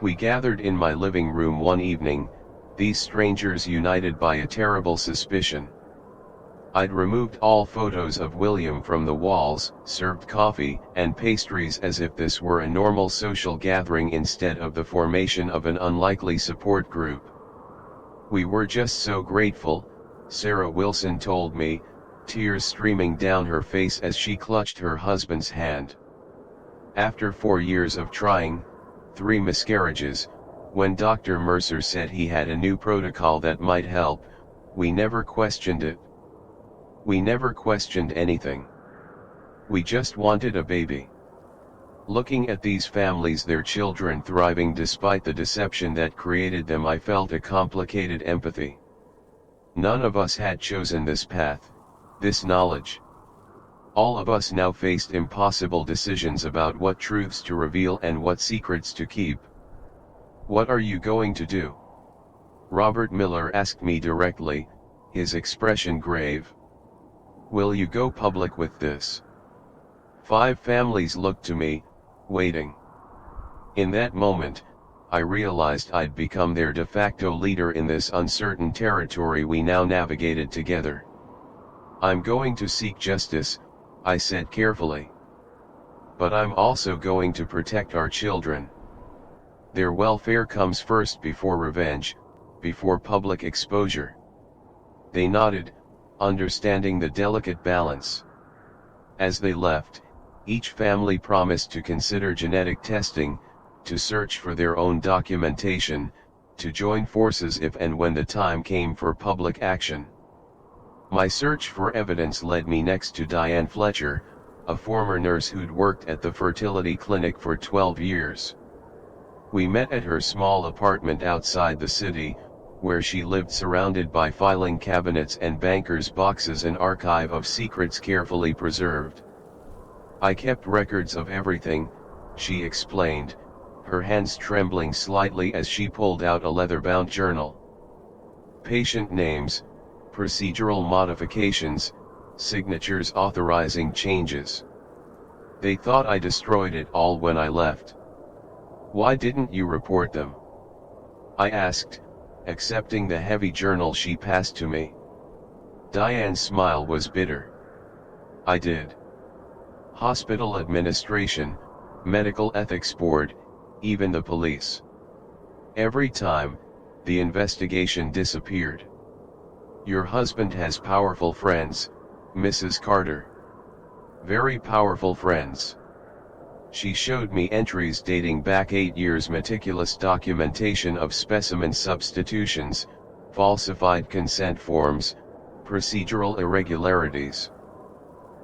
We gathered in my living room one evening, these strangers united by a terrible suspicion. I'd removed all photos of William from the walls, served coffee and pastries as if this were a normal social gathering instead of the formation of an unlikely support group. "We were just so grateful," Sarah Wilson told me, tears streaming down her face as she clutched her husband's hand. After 4 years of trying, 3 miscarriages, when Dr. Mercer said he had a new protocol that might help, we never questioned it. We never questioned anything. We just wanted a baby. Looking at these families, their children thriving despite the deception that created them, I felt a complicated empathy. None of us had chosen this path, this knowledge. All of us now faced impossible decisions about what truths to reveal and what secrets to keep. "What are you going to do?" Robert Miller asked me directly, his expression grave. "Will you go public with this?" 5 families looked to me, waiting. In that moment, I realized I'd become their de facto leader in this uncertain territory we now navigated together. "I'm going to seek justice," I said carefully. "But I'm also going to protect our children. Their welfare comes first before revenge, before public exposure." They nodded, understanding the delicate balance. As they left, each family promised to consider genetic testing, to search for their own documentation, to join forces if and when the time came for public action. My search for evidence led me next to Diane Fletcher, a former nurse who'd worked at the fertility clinic for 12 years. We met at her small apartment outside the city, where she lived surrounded by filing cabinets and bankers' boxes, an archive of secrets carefully preserved. "I kept records of everything," she explained, her hands trembling slightly as she pulled out a leather-bound journal. "Patient names, procedural modifications, signatures authorizing changes. They thought I destroyed it all when I left." "Why didn't you report them?" I asked, accepting the heavy journal she passed to me. Diane's smile was bitter. "I did. Hospital administration, medical ethics board, even the police. Every time, the investigation disappeared. Your husband has powerful friends, Mrs. Carter. Very powerful friends." She showed me entries dating back 8 years, meticulous documentation of specimen substitutions, falsified consent forms, procedural irregularities.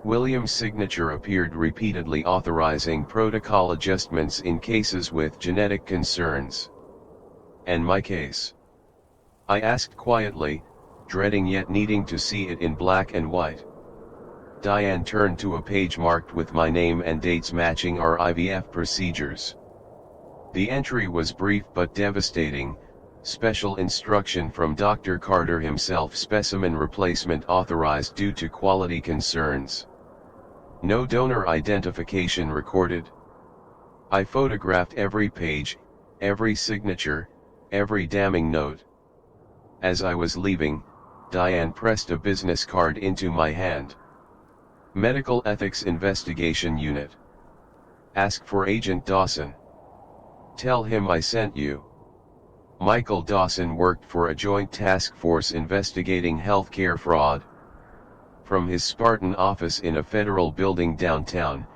William's signature appeared repeatedly authorizing protocol adjustments in cases with genetic concerns. "And my case?" I asked quietly, dreading yet needing to see it in black and white. Diane turned to a page marked with my name and dates matching our IVF procedures. The entry was brief but devastating: special instruction from Dr. Carter himself, specimen replacement authorized due to quality concerns. No donor identification recorded. I photographed every page, every signature, every damning note. As I was leaving, Diane pressed a business card into my hand. "Medical Ethics Investigation Unit. Ask for Agent Dawson. Tell him I sent you." Michael Dawson worked for a joint task force investigating healthcare fraud. From his Spartan office in a federal building downtown,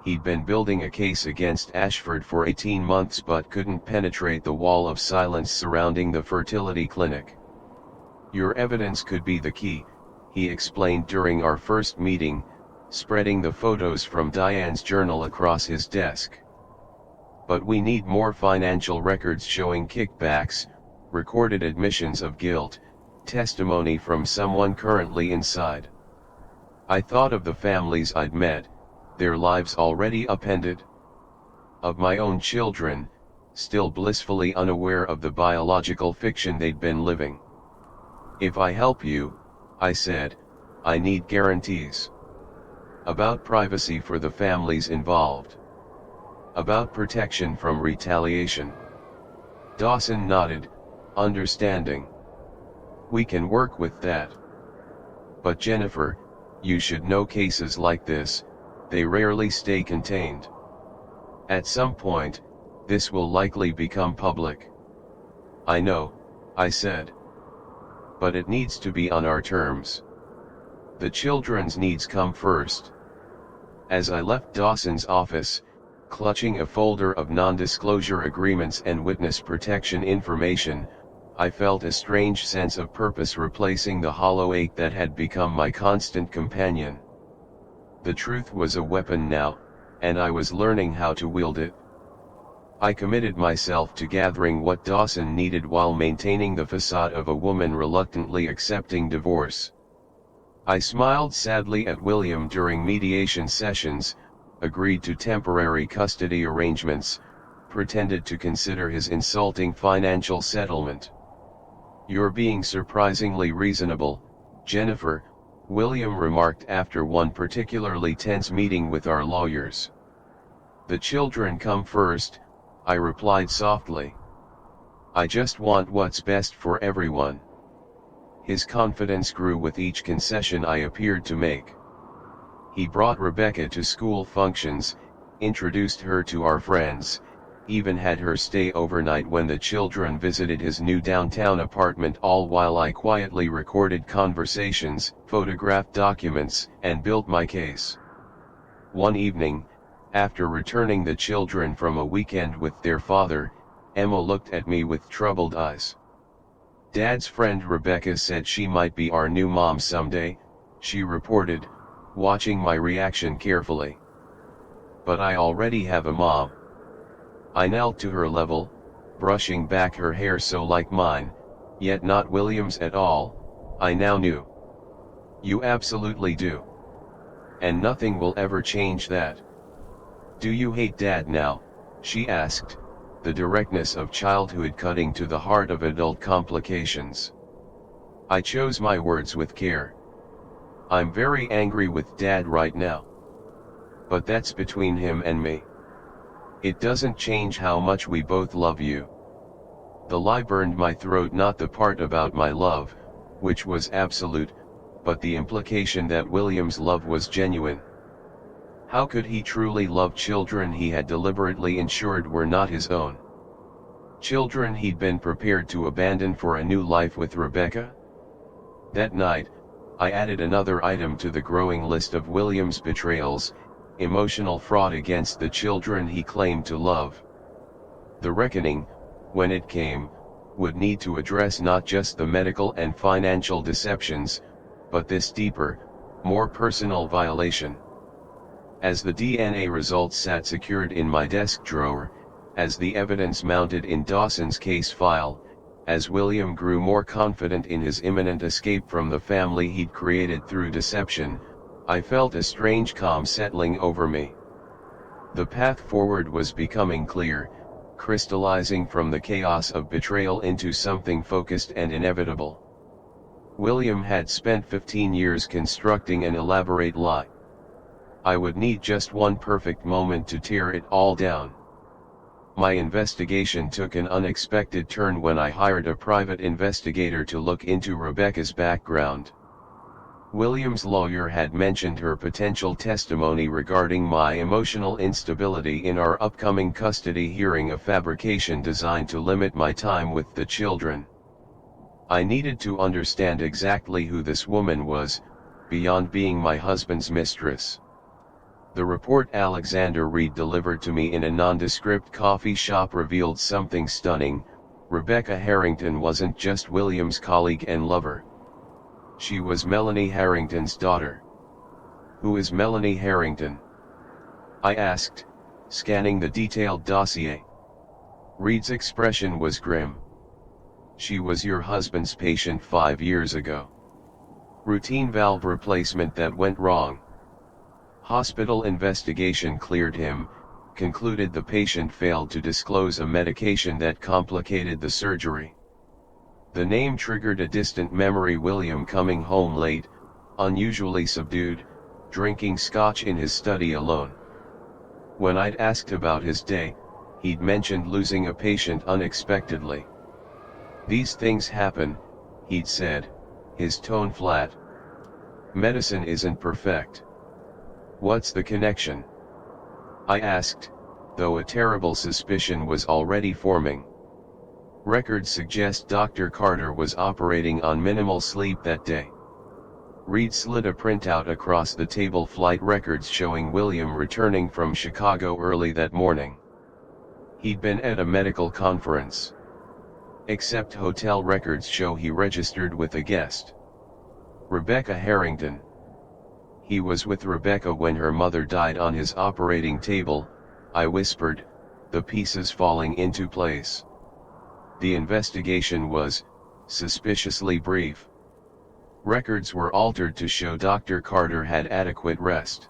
he'd been building a case against Ashford for 18 months but couldn't penetrate the wall of silence surrounding the fertility clinic. "Your evidence could be the key," he explained during our first meeting, spreading the photos from Diane's journal across his desk. "But we need more financial records showing kickbacks, recorded admissions of guilt, testimony from someone currently inside." I thought of the families I'd met, their lives already upended. Of my own children, still blissfully unaware of the biological fiction they'd been living. If I help you, I said, I need guarantees. About privacy for the families involved. About protection from retaliation. Dawson nodded, understanding. We can work with that. But Jennifer, you should know cases like this, they rarely stay contained. At some point, this will likely become public. I know, I said. But it needs to be on our terms. The children's needs come first. As I left Dawson's office, clutching a folder of non-disclosure agreements and witness protection information, I felt a strange sense of purpose replacing the hollow ache that had become my constant companion. The truth was a weapon now, and I was learning how to wield it. I committed myself to gathering what Dawson needed while maintaining the facade of a woman reluctantly accepting divorce. I smiled sadly at William during mediation sessions, agreed to temporary custody arrangements, pretended to consider his insulting financial settlement. "You're being surprisingly reasonable, Jennifer," William remarked after one particularly tense meeting with our lawyers. "The children come first," I replied softly. "I just want what's best for everyone." His confidence grew with each concession I appeared to make. He brought Rebecca to school functions, introduced her to our friends, even had her stay overnight when the children visited his new downtown apartment, all while I quietly recorded conversations, photographed documents, and built my case. One evening, after returning the children from a weekend with their father, Emma looked at me with troubled eyes. "Dad's friend Rebecca said she might be our new mom someday," she reported, watching my reaction carefully. "But I already have a mom." I knelt to her level, brushing back her hair so like mine, yet not William's at all. I now knew. "You absolutely do. And nothing will ever change that." "Do you hate Dad now?" she asked, the directness of childhood cutting to the heart of adult complications. I chose my words with care. "I'm very angry with Dad right now. But that's between him and me. It doesn't change how much we both love you." The lie burned my throat, not the part about my love, which was absolute, but the implication that William's love was genuine. How could he truly love children he had deliberately ensured were not his own? Children he'd been prepared to abandon for a new life with Rebecca? That night, I added another item to the growing list of William's betrayals: emotional fraud against the children he claimed to love. The reckoning, when it came, would need to address not just the medical and financial deceptions, but this deeper, more personal violation. As the DNA results sat secured in my desk drawer, as the evidence mounted in Dawson's case file, as William grew more confident in his imminent escape from the family he'd created through deception, I felt a strange calm settling over me. The path forward was becoming clear, crystallizing from the chaos of betrayal into something focused and inevitable. William had spent 15 years constructing an elaborate lie. I would need just one perfect moment to tear it all down. My investigation took an unexpected turn when I hired a private investigator to look into Rebecca's background. William's lawyer had mentioned her potential testimony regarding my emotional instability in our upcoming custody hearing, a fabrication designed to limit my time with the children. I needed to understand exactly who this woman was, beyond being my husband's mistress. The report Alexander Reed delivered to me in a nondescript coffee shop revealed something stunning: Rebecca Harrington wasn't just William's colleague and lover. She was Melanie Harrington's daughter. "Who is Melanie Harrington?" I asked, scanning the detailed dossier. Reed's expression was grim. "She was your husband's patient 5 years ago. Routine valve replacement that went wrong. Hospital investigation cleared him, concluded the patient failed to disclose a medication that complicated the surgery. The name triggered a distant memory: William coming home late, unusually subdued, drinking scotch in his study alone. When I'd asked about his day, he'd mentioned losing a patient unexpectedly. "These things happen," he'd said, his tone flat. "Medicine isn't perfect." "What's the connection?" I asked, though a terrible suspicion was already forming. "Records suggest Dr. Carter was operating on minimal sleep that day." Reed slid a printout across the table: flight records showing William returning from Chicago early that morning. He'd been at a medical conference. Except hotel records show he registered with a guest. Rebecca Harrington. "He was with Rebecca when her mother died on his operating table," I whispered, the pieces falling into place. The investigation was suspiciously brief. Records were altered to show Dr. Carter had adequate rest.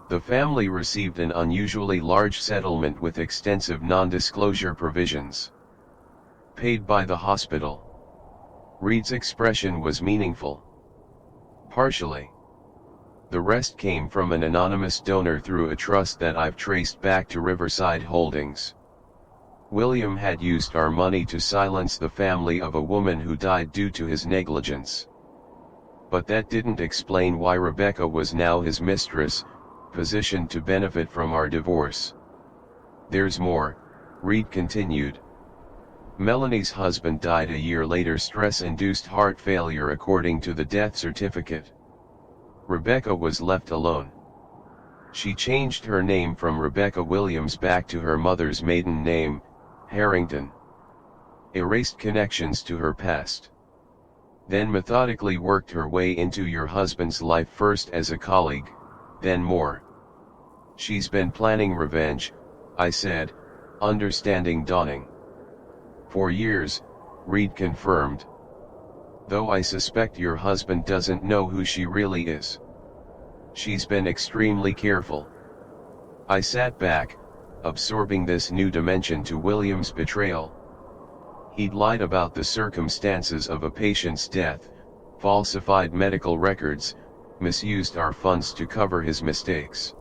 The family received an unusually large settlement with extensive non-disclosure provisions. "Paid by the hospital." Reed's expression was meaningful. "Partially. The rest came from an anonymous donor through a trust that I've traced back to Riverside Holdings. William had used our money to silence the family of a woman who died due to his negligence. But that didn't explain why Rebecca was now his mistress, positioned to benefit from our divorce." "There's more," Reed continued. "Melanie's husband died a year later, stress-induced heart failure according to the death certificate. Rebecca was left alone. She changed her name from Rebecca Williams back to her mother's maiden name, Harrington. Erased connections to her past. Then methodically worked her way into your husband's life, first as a colleague, then more. She's been planning revenge," I said, understanding dawning. "For years," Reed confirmed. "Though I suspect your husband doesn't know who she really is. She's been extremely careful." I sat back, absorbing this new dimension to William's betrayal. He'd lied about the circumstances of a patient's death, falsified medical records, misused our funds to cover his mistakes.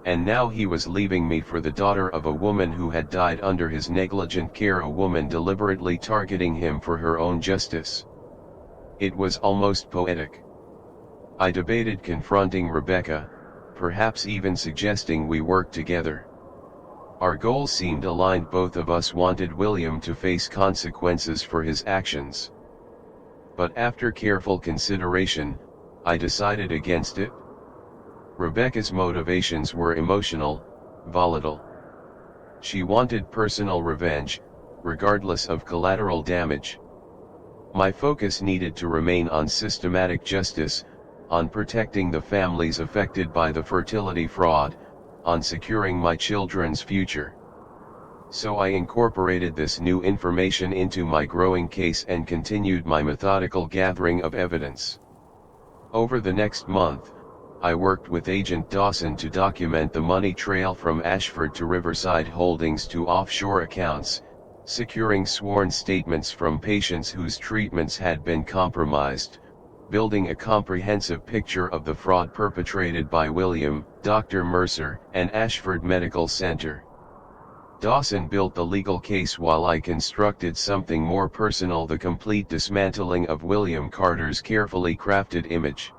And now he was leaving me for the daughter of a woman who had died under his negligent care, a woman deliberately targeting him for her own justice. It was almost poetic. I debated confronting Rebecca, perhaps even suggesting we work together. Our goals seemed aligned: both of us wanted William to face consequences for his actions. But after careful consideration, I decided against it. Rebecca's motivations were emotional, volatile. She wanted personal revenge, regardless of collateral damage. My focus needed to remain on systematic justice, on protecting the families affected by the fertility fraud, on securing my children's future. So I incorporated this new information into my growing case and continued my methodical gathering of evidence. Over the next month, I worked with Agent Dawson to document the money trail from Ashford to Riverside Holdings to offshore accounts, securing sworn statements from patients whose treatments had been compromised, building a comprehensive picture of the fraud perpetrated by William, Dr. Mercer, and Ashford Medical Center. Dawson built the legal case while I constructed something more personal: the complete dismantling of William Carter's carefully crafted image.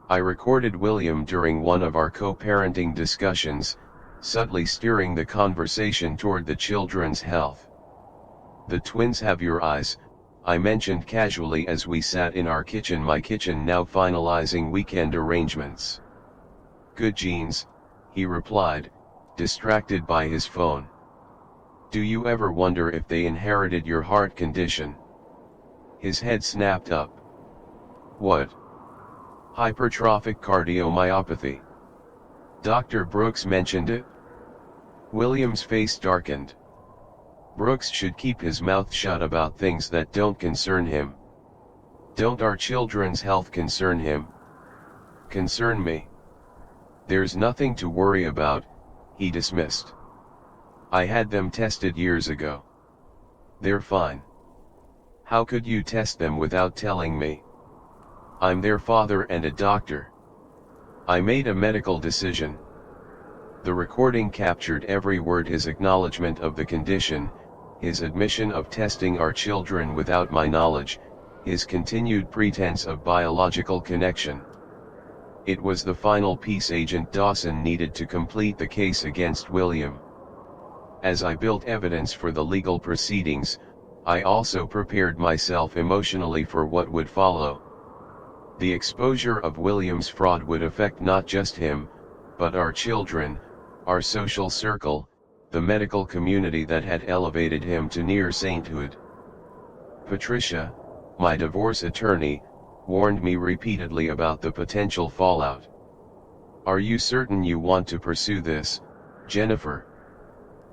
I recorded William during one of our co-parenting discussions, subtly steering the conversation toward the children's health. "The twins have your eyes," I mentioned casually as we sat in our kitchen, my kitchen now finalizing weekend arrangements. "Good genes," he replied, distracted by his phone. "Do you ever wonder if they inherited your heart condition?" His head snapped up. "What?" "Hypertrophic cardiomyopathy. Dr. Brooks mentioned it." William's face darkened. "Brooks should keep his mouth shut about things that don't concern him." "Don't our children's health concern him?" "Concern me. There's nothing to worry about," he dismissed. "I had them tested years ago. They're fine." How could you test them without telling me? I'm their father and a doctor. I made a medical decision. The recording captured every word: his acknowledgement of the condition, his admission of testing our children without my knowledge, his continued pretense of biological connection. It was the final piece Agent Dawson needed to complete the case against William. As I built evidence for the legal proceedings, I also prepared myself emotionally for what would follow. The exposure of William's fraud would affect not just him, but our children, our social circle, the medical community that had elevated him to near sainthood. Patricia, my divorce attorney, warned me repeatedly about the potential fallout. Are you certain you want to pursue this, Jennifer?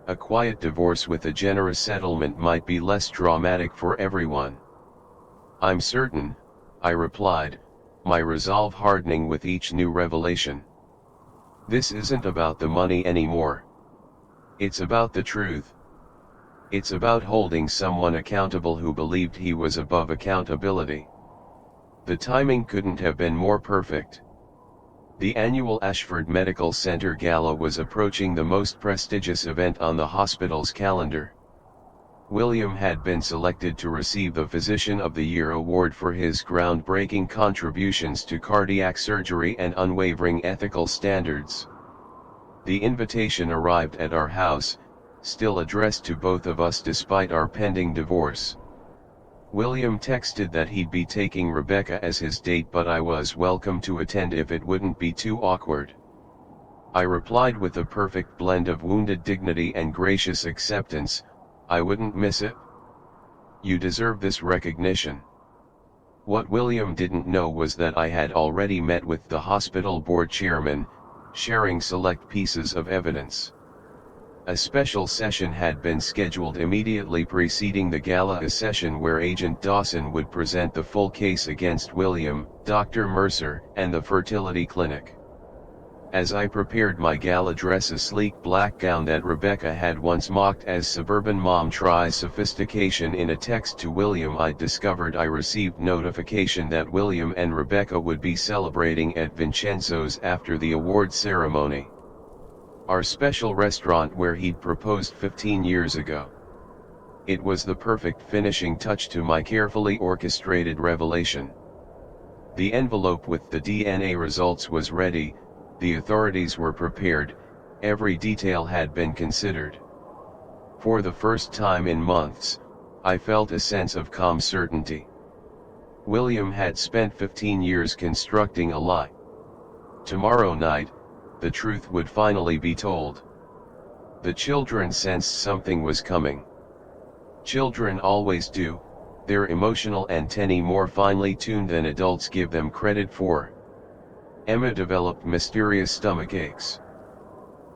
A quiet divorce with a generous settlement might be less dramatic for everyone. I'm certain, I replied, my resolve hardening with each new revelation. This isn't about the money anymore. It's about the truth. It's about holding someone accountable who believed he was above accountability. The timing couldn't have been more perfect. The annual Ashford Medical Center Gala was approaching, the most prestigious event on the hospital's calendar. William had been selected to receive the Physician of the Year award for his groundbreaking contributions to cardiac surgery and unwavering ethical standards. The invitation arrived at our house, still addressed to both of us despite our pending divorce. William texted that he'd be taking Rebecca as his date, but I was welcome to attend if it wouldn't be too awkward. I replied with a perfect blend of wounded dignity and gracious acceptance, I wouldn't miss it. You deserve this recognition. What William didn't know was that I had already met with the hospital board chairman, sharing select pieces of evidence. A special session had been scheduled immediately preceding the gala, a session where Agent Dawson would present the full case against William, Dr. Mercer, and the fertility clinic. As I prepared my gala dress, a sleek black gown that Rebecca had once mocked as suburban mom tries sophistication, in a text to William I discovered I received notification that William and Rebecca would be celebrating at Vincenzo's after the award ceremony. Our special restaurant where he'd proposed 15 years ago. It was the perfect finishing touch to my carefully orchestrated revelation. The envelope with the DNA results was ready, the authorities were prepared, every detail had been considered. For the first time in months, I felt a sense of calm certainty. William had spent 15 years constructing a lie. Tomorrow night, the truth would finally be told. The children sensed something was coming. Children always do, their emotional antennae more finely tuned than adults give them credit for. Emma developed mysterious stomach aches.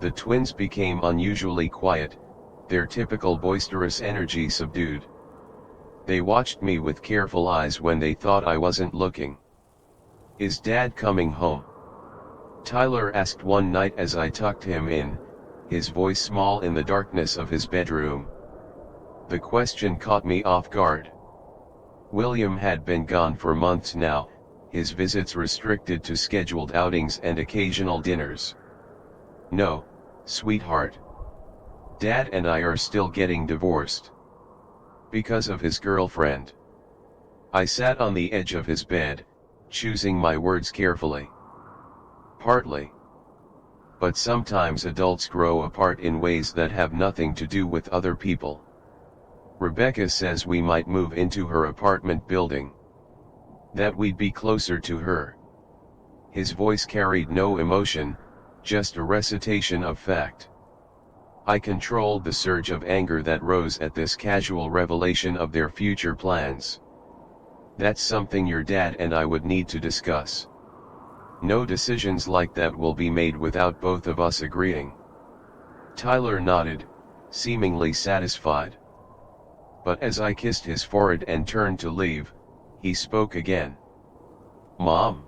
The twins became unusually quiet, their typical boisterous energy subdued. They watched me with careful eyes when they thought I wasn't looking. Is Dad coming home? Tyler asked one night as I tucked him in, his voice small in the darkness of his bedroom. The question caught me off guard. William had been gone for months now, his visits restricted to scheduled outings and occasional dinners. No, sweetheart. Dad and I are still getting divorced. Because of his girlfriend. I sat on the edge of his bed, choosing my words carefully. Partly. But sometimes adults grow apart in ways that have nothing to do with other people. Rebecca says we might move into her apartment building. That we'd be closer to her. His voice carried no emotion, just a recitation of fact. I controlled the surge of anger that rose at this casual revelation of their future plans. That's something your dad and I would need to discuss. No decisions like that will be made without both of us agreeing. Tyler nodded, seemingly satisfied. But as I kissed his forehead and turned to leave, he spoke again. Mom?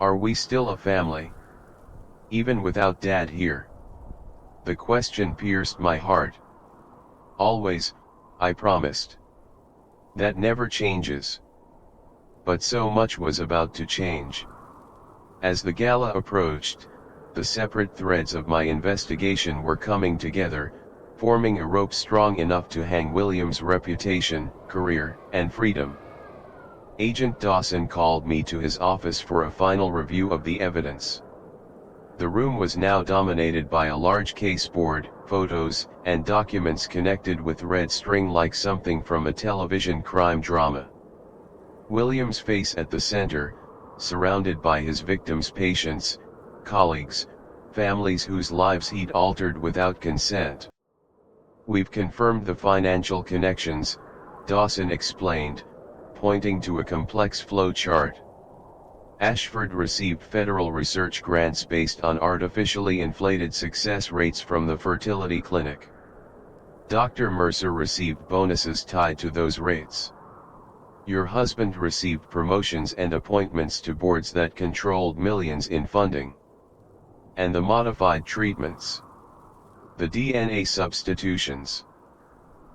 Are we still a family? Even without Dad here? The question pierced my heart. Always, I promised. That never changes. But so much was about to change. As the gala approached, the separate threads of my investigation were coming together, forming a rope strong enough to hang William's reputation, career, and freedom. Agent Dawson called me to his office for a final review of the evidence. The room was now dominated by a large case board, photos, and documents connected with red string like something from a television crime drama. William's face at the center, surrounded by his victims' patients, colleagues, families whose lives he'd altered without consent. "We've confirmed the financial connections," Dawson explained, pointing to a complex flow chart. Ashford received federal research grants based on artificially inflated success rates from the fertility clinic. Dr. Mercer received bonuses tied to those rates. Your husband received promotions and appointments to boards that controlled millions in funding. And the modified treatments. The DNA substitutions.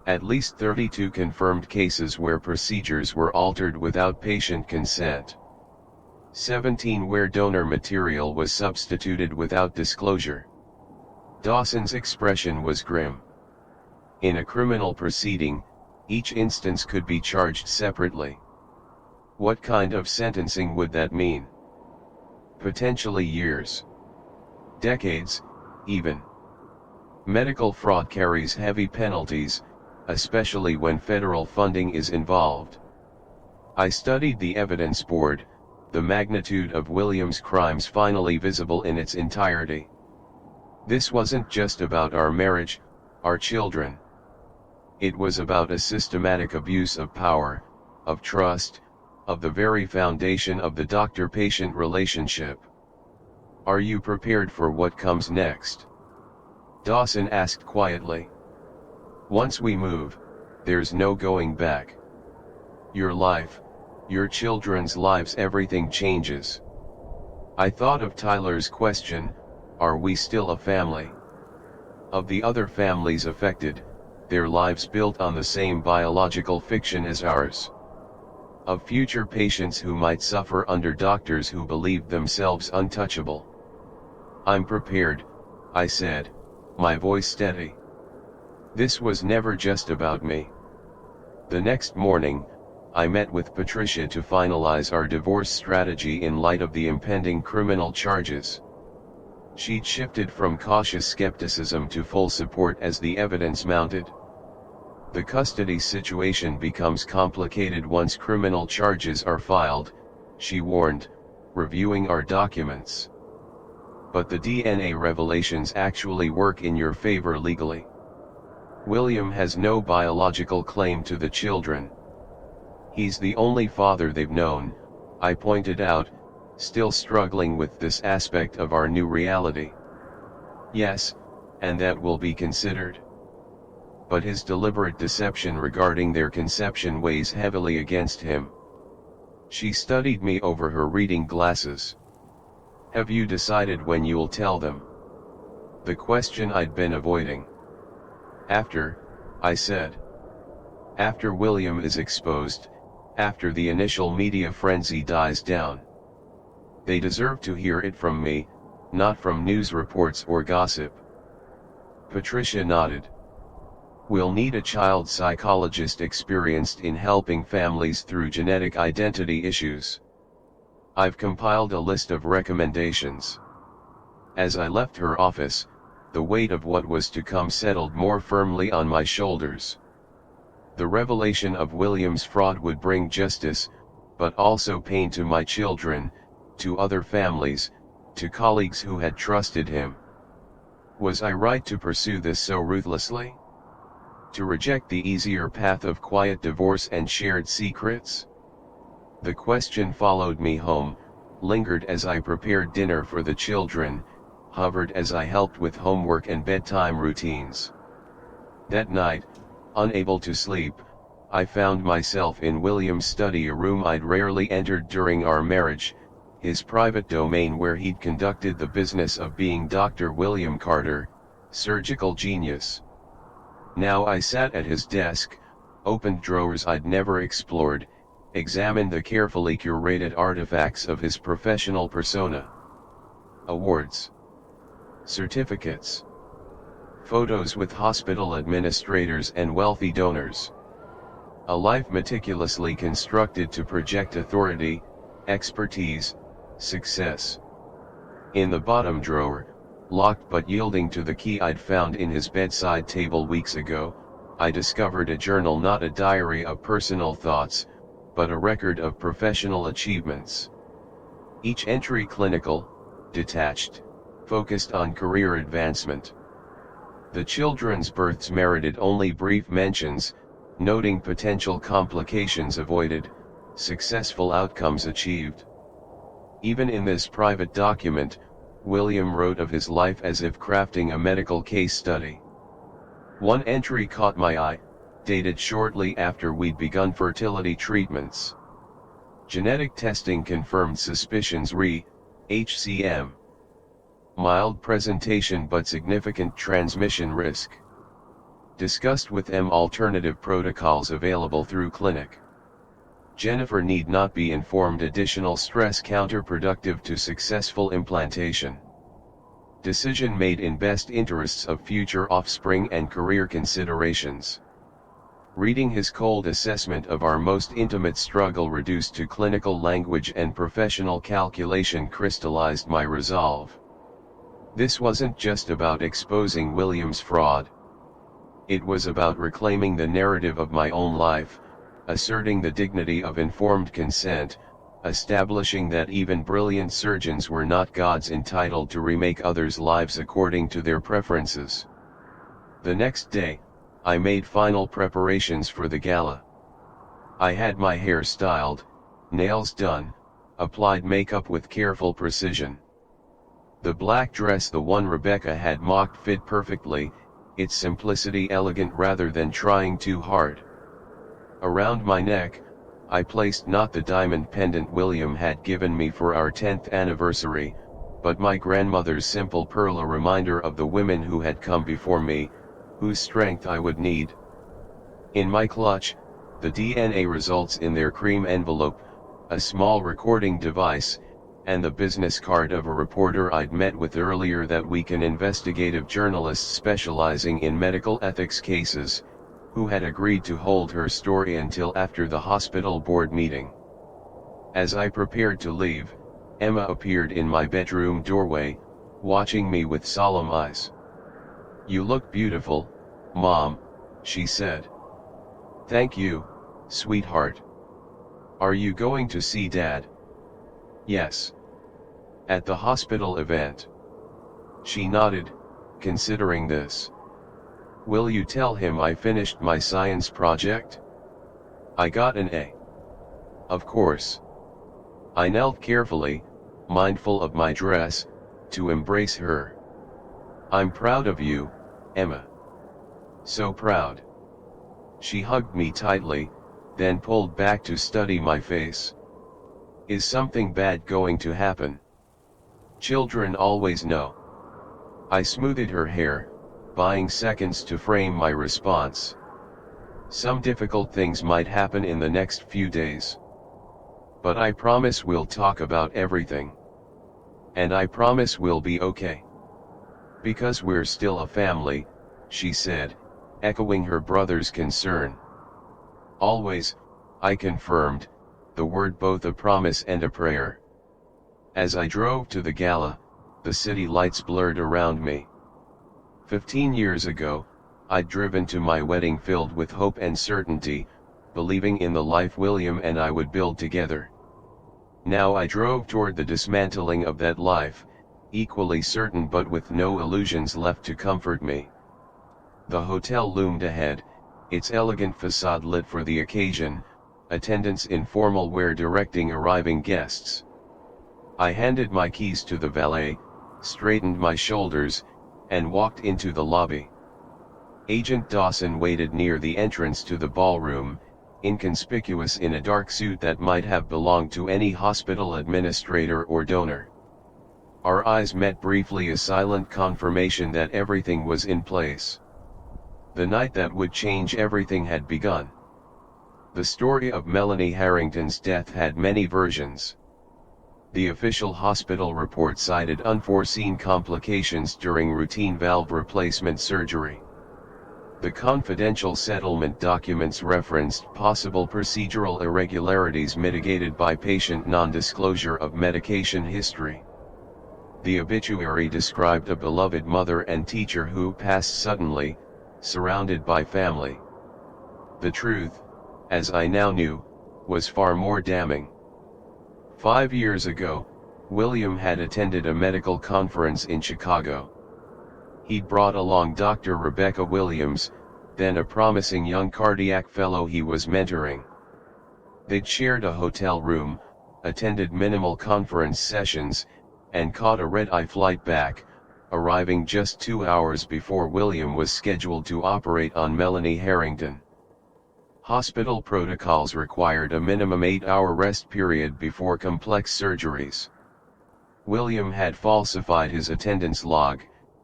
At least 32 confirmed cases where procedures were altered without patient consent. 17 where donor material was substituted without disclosure. Dawson's expression was grim. In a criminal proceeding, each instance could be charged separately. What kind of sentencing would that mean? Potentially years. Decades, even. Medical fraud carries heavy penalties, especially when federal funding is involved. I studied the evidence board, the magnitude of William's crimes finally visible in its entirety. This wasn't just about our marriage, our children. It was about a systematic abuse of power, of trust, of the very foundation of the doctor-patient relationship. "Are you prepared for what comes next?" Dawson asked quietly. "Once we move, there's no going back. Your life, your children's lives, everything changes." I thought of Tyler's question, "Are we still a family?" Of the other families affected, their lives built on the same biological fiction as ours. Of future patients who might suffer under doctors who believed themselves untouchable. "I'm prepared," I said, my voice steady. This was never just about me. The next morning, I met with Patricia to finalize our divorce strategy in light of the impending criminal charges. She'd shifted from cautious skepticism to full support as the evidence mounted. "The custody situation becomes complicated once criminal charges are filed," she warned, reviewing our documents. "But the DNA revelations actually work in your favor legally. William has no biological claim to the children. He's the only father they've known," I pointed out, still struggling with this aspect of our new reality. "Yes, and that will be considered. But his deliberate deception regarding their conception weighs heavily against him." She studied me over her reading glasses. "Have you decided when you'll tell them?" The question I'd been avoiding. "After," I said. "After William is exposed, after the initial media frenzy dies down. They deserve to hear it from me, not from news reports or gossip." Patricia nodded. "We'll need a child psychologist experienced in helping families through genetic identity issues. I've compiled a list of recommendations." As I left her office, the weight of what was to come settled more firmly on my shoulders. The revelation of William's fraud would bring justice, but also pain to my children, to other families, to colleagues who had trusted him. Was I right to pursue this so ruthlessly? To reject the easier path of quiet divorce and shared secrets? The question followed me home, lingered as I prepared dinner for the children, hovered as I helped with homework and bedtime routines. That night, unable to sleep, I found myself in William's study, a room I'd rarely entered during our marriage, his private domain where he'd conducted the business of being Dr. William Carter, surgical genius. Now I sat at his desk, opened drawers I'd never explored, examined the carefully curated artifacts of his professional persona. Awards, certificates, photos with hospital administrators and wealthy donors. A life meticulously constructed to project authority, expertise, success. In the bottom drawer, locked but yielding to the key I'd found in his bedside table weeks ago, I discovered a journal, not a diary of personal thoughts, but a record of professional achievements. Each entry clinical, detached, focused on career advancement. The children's births merited only brief mentions, noting potential complications avoided, successful outcomes achieved. Even in this private document, William wrote of his life as if crafting a medical case study. One entry caught my eye, dated shortly after we'd begun fertility treatments. Genetic testing confirmed suspicions re HCM. Mild presentation but significant transmission risk. Discussed with M alternative protocols available through clinic. Jennifer need not be informed, additional stress counterproductive to successful implantation. Decision made in best interests of future offspring and career considerations. Reading his cold assessment of our most intimate struggle reduced to clinical language and professional calculation crystallized my resolve. This wasn't just about exposing William's fraud. It was about reclaiming the narrative of my own life, asserting the dignity of informed consent, establishing that even brilliant surgeons were not gods entitled to remake others' lives according to their preferences. The next day, I made final preparations for the gala. I had my hair styled, nails done, applied makeup with careful precision. The black dress, the one Rebecca had mocked, fit perfectly, its simplicity elegant rather than trying too hard. Around my neck, I placed not the diamond pendant William had given me for our 10th anniversary, but my grandmother's simple pearl, a reminder of the women who had come before me, whose strength I would need. In my clutch, the DNA results in their cream envelope, a small recording device, and the business card of a reporter I'd met with earlier that week, an investigative journalist specializing in medical ethics cases, who had agreed to hold her story until after the hospital board meeting. As I prepared to leave, Emma appeared in my bedroom doorway, watching me with solemn eyes. "You look beautiful, Mom," she said. "Thank you, sweetheart. Are you going to see Dad?" "Yes. At the hospital event." She nodded, considering this. "Will you tell him I finished my science project? I got an A." "Of course." I knelt carefully, mindful of my dress, to embrace her. "I'm proud of you, Emma. So proud." She hugged me tightly, then pulled back to study my face. "Is something bad going to happen? Children always know." I smoothed her hair, buying seconds to frame my response. "Some difficult things might happen in the next few days. But I promise we'll talk about everything. And I promise we'll be okay. Because we're still a family," she said, echoing her brother's concern. "Always," I confirmed, the word both a promise and a prayer. As I drove to the gala, the city lights blurred around me. 15 years ago, I'd driven to my wedding filled with hope and certainty, believing in the life William and I would build together. Now I drove toward the dismantling of that life, equally certain but with no illusions left to comfort me. The hotel loomed ahead, its elegant facade lit for the occasion, attendants in formal wear directing arriving guests. I handed my keys to the valet, straightened my shoulders, and walked into the lobby. Agent Dawson waited near the entrance to the ballroom, inconspicuous in a dark suit that might have belonged to any hospital administrator or donor. Our eyes met briefly, a silent confirmation that everything was in place. The night that would change everything had begun. The story of Melanie Harrington's death had many versions. The official hospital report cited unforeseen complications during routine valve replacement surgery. The confidential settlement documents referenced possible procedural irregularities mitigated by patient non-disclosure of medication history. The obituary described a beloved mother and teacher who passed suddenly, surrounded by family. The truth, as I now knew, was far more damning. 5 years ago, William had attended a medical conference in Chicago. He'd brought along Dr. Rebecca Williams, then a promising young cardiac fellow he was mentoring. They'd shared a hotel room, attended minimal conference sessions, and caught a red-eye flight back, arriving just 2 hours before William was scheduled to operate on Melanie Harrington. Hospital protocols required a minimum 8-hour rest period before complex surgeries. William had falsified his attendance log,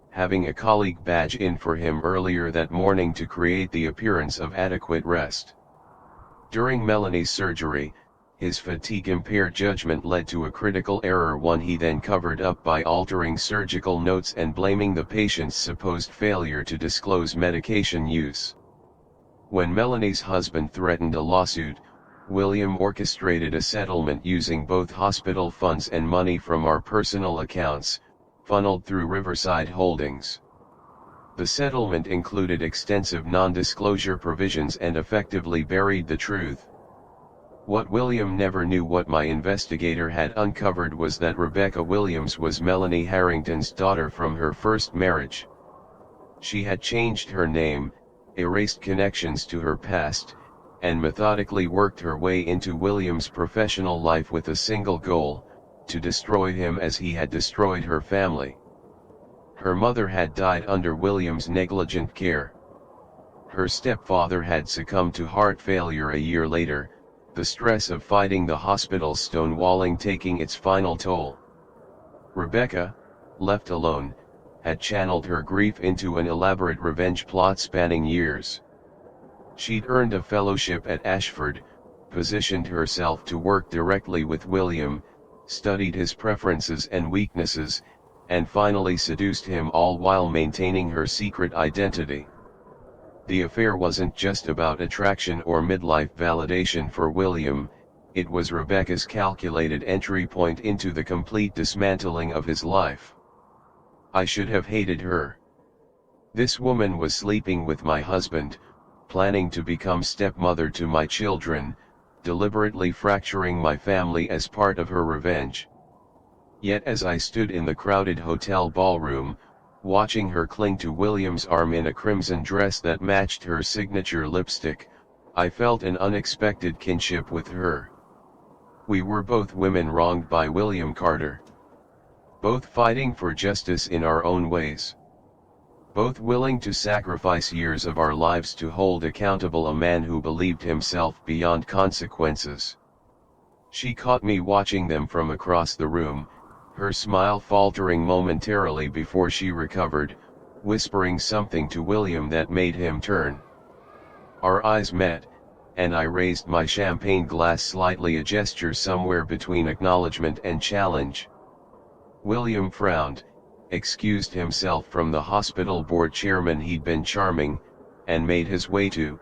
having a colleague badge in for him earlier that morning to create the appearance of adequate rest. During Melanie's surgery, his fatigue-impaired judgment led to a critical error, one he then covered up by altering surgical notes and blaming the patient's supposed failure to disclose medication use. When Melanie's husband threatened a lawsuit, William orchestrated a settlement using both hospital funds and money from our personal accounts, funneled through Riverside Holdings. The settlement included extensive non-disclosure provisions and effectively buried the truth. What William never knew, what my investigator had uncovered, was that Rebecca Williams was Melanie Harrington's daughter from her first marriage. She had changed her name, erased connections to her past, and methodically worked her way into William's professional life with a single goal: to destroy him as he had destroyed her family. Her mother had died under William's negligent care. Her stepfather had succumbed to heart failure a year later, the stress of fighting the hospital's stonewalling taking its final toll. Rebecca, left alone, had channeled her grief into an elaborate revenge plot spanning years. She'd earned a fellowship at Ashford, positioned herself to work directly with William, studied his preferences and weaknesses, and finally seduced him, all while maintaining her secret identity. The affair wasn't just about attraction or midlife validation for William, it was Rebecca's calculated entry point into the complete dismantling of his life. I should have hated her. This woman was sleeping with my husband, planning to become stepmother to my children, deliberately fracturing my family as part of her revenge. Yet as I stood in the crowded hotel ballroom, watching her cling to William's arm in a crimson dress that matched her signature lipstick, I felt an unexpected kinship with her. We were both women wronged by William Carter. Both fighting for justice in our own ways. Both willing to sacrifice years of our lives to hold accountable a man who believed himself beyond consequences. She caught me watching them from across the room, her smile faltering momentarily before she recovered, whispering something to William that made him turn. Our eyes met, and I raised my champagne glass slightly, a gesture somewhere between acknowledgement and challenge. William frowned, excused himself from the hospital board chairman he'd been charming, and made his way to